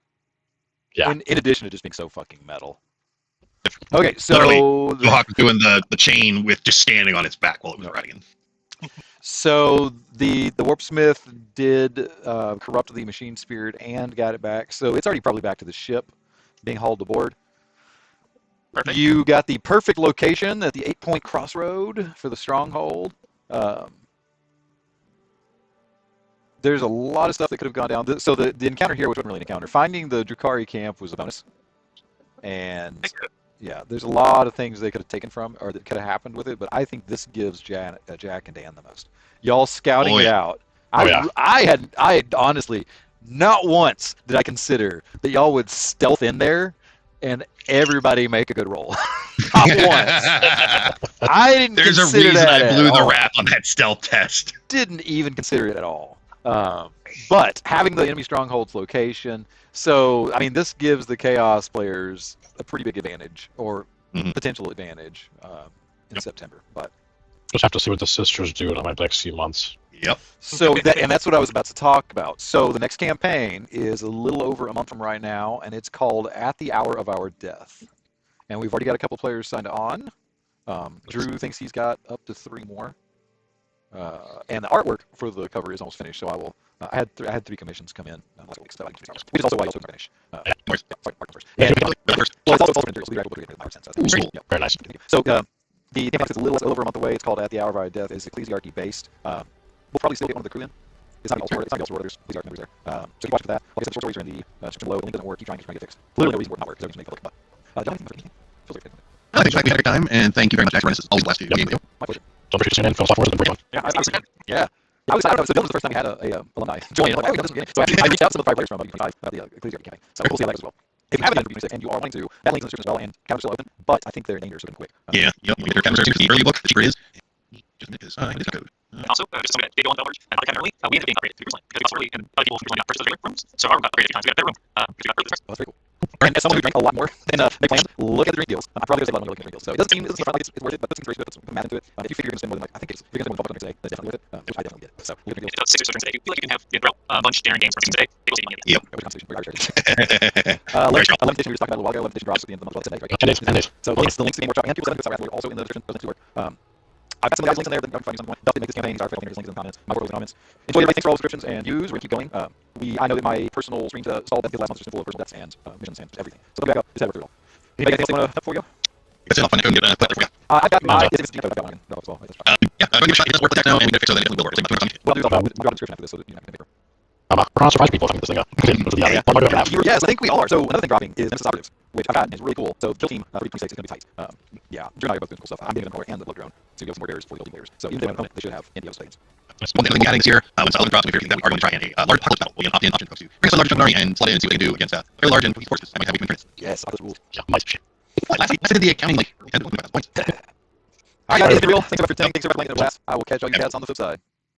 Yeah. In addition to just being so fucking metal. Okay, so Literally, Mohawk was doing the chain with just standing on its back while it was riding in. So the warpsmith did corrupt the machine spirit and got it back. So it's already probably back to the ship, being hauled aboard. Perfect. You got the perfect location at the 8-point crossroad for the stronghold. There's a lot of stuff that could have gone down. So the encounter here, which wasn't really an encounter, finding the Drukhari camp was a bonus. And yeah, there's a lot of things they could have taken from, or that could have happened with it, but I think this gives Jack and Dan the most. Y'all scouting it out. I had honestly, not once did I consider that y'all would stealth in there and everybody make a good roll. Not once. I didn't There's a consider reason that I blew at the all. wrap on that stealth test. Didn't even consider it at all. But having the enemy stronghold's location, so I mean, this gives the Chaos players a pretty big advantage, or potential advantage in September. But Just have to see what the sisters do in my next few months. Yep. so that's what I was about to talk about. So the next campaign is a little over a month from right now, and it's called At the Hour of Our Death. And we've already got a couple players signed on. Drew thinks he's got up to 3 more. And the artwork for the cover is almost finished, so I will. I had 3 commissions come in last week, so I can finish. Which is also why I also didn't finish. Sorry, Mark first. And, well, it's also materials. We'll be able to get Cool. Very nice. So the campaign is a little over a month away. It's called At the Hour of Our Death. It's Ecclesiarchy based. We'll probably still get one of the crew in. It's not also there's Ecclesiarchy members there. So you watch for that. Like I said, the short stories are in the description below. The link doesn't work. Keep trying to get fixed. Literally no reason for it not work. Because everything's make it look. But John, anything for me? I think we had a good time, and thank you very much, Jack, for this. Always blessed to game with you. My pleasure. Don't forget to tune in. Film software has been great. Yeah, I was excited. So Dylan was the first time we had a alumni join. I'm like, oh, we got this game. So I reached out to some of the prior players from the Ecclesiarchy campaign. So we'll see how that goes as well. If you haven't done music and you are wanting to, that link's in the description as well, and counters still open, but I think their names are sort of quick. Yeah, yep. You can searching for the early book. The cheaper is. Just make this code. Also, just something that they go on Belbridge, and like early, we ended up getting upgraded to 3%. Because we got early, and other people from first those rooms. So our room got upgraded 2 times. We got a better room. Because we got early first. That's very cool. And as someone who drank a lot more than they planned, look at the drink deals. I'm probably going to save a lot of money looking at drink deals. So it doesn't seem like it's worth it, but it seems very good. Put some math into it. If you figure you're going to spend more than, like, I think if you're going to spend $1 on today, that's definitely worth it. Which I definitely did. So look at the If deals. it's 6 or 7 today, you feel like you can have a bunch of daring games for today. They will save you money. Yep. Which constitution? Very Irish heritage. 11th edition we were just talking about a little while ago. 11th edition drops at the end of the month. Well, it's 10 days, right? 10 days. So the links to the game workshop and People 7 are also in the description. Doesn't work. I've got some of the guys' links in there that I'm finding some point. Help make this campaign. These are links in the comments. My portal's in the comments. Enjoy everybody. Thanks for all the subscriptions and views. We're going to keep going. I know that my personal stream to stall death last month was just full of personal deaths and missions and everything. So go back up. Just have it through it all. Anybody got anything else they want to help for you? That's it. I'll find out and get a play for you. I've got my. I've got one. No, as well. Yeah, I'm going to give it a shot. It doesn't work with the text now, and we got to fix so that it will work. Well, do something. We've got a description after this, so that you know, I can make it. We're going to surprise people if I get this thing up. Yes, I think we all are. So another thing dropping is Nemesis Operatives, which I've gotten is really cool. So Kill Team 326 is going to be tight. Yeah, Drew and I are both doing cool stuff. I'm getting the core and the blood drone to give some more barriers for the building players. So even if they have an opponent, they should have NDO states. One thing we can add this year, when Solid drops, we figure that we are going to try and a large apocalypse battle. We'll get an opt-in option to bring us a large chunk of army and slot in and see what we can do against very large and forces. I might have weak minutes. Yes, those rules. Yeah, my shit. Last week, I did the accounting like 10 to 25 points. All right, guys, it's the real. Thanks for everything. Thanks for playing the blast. I will catch all you cats on the flip side.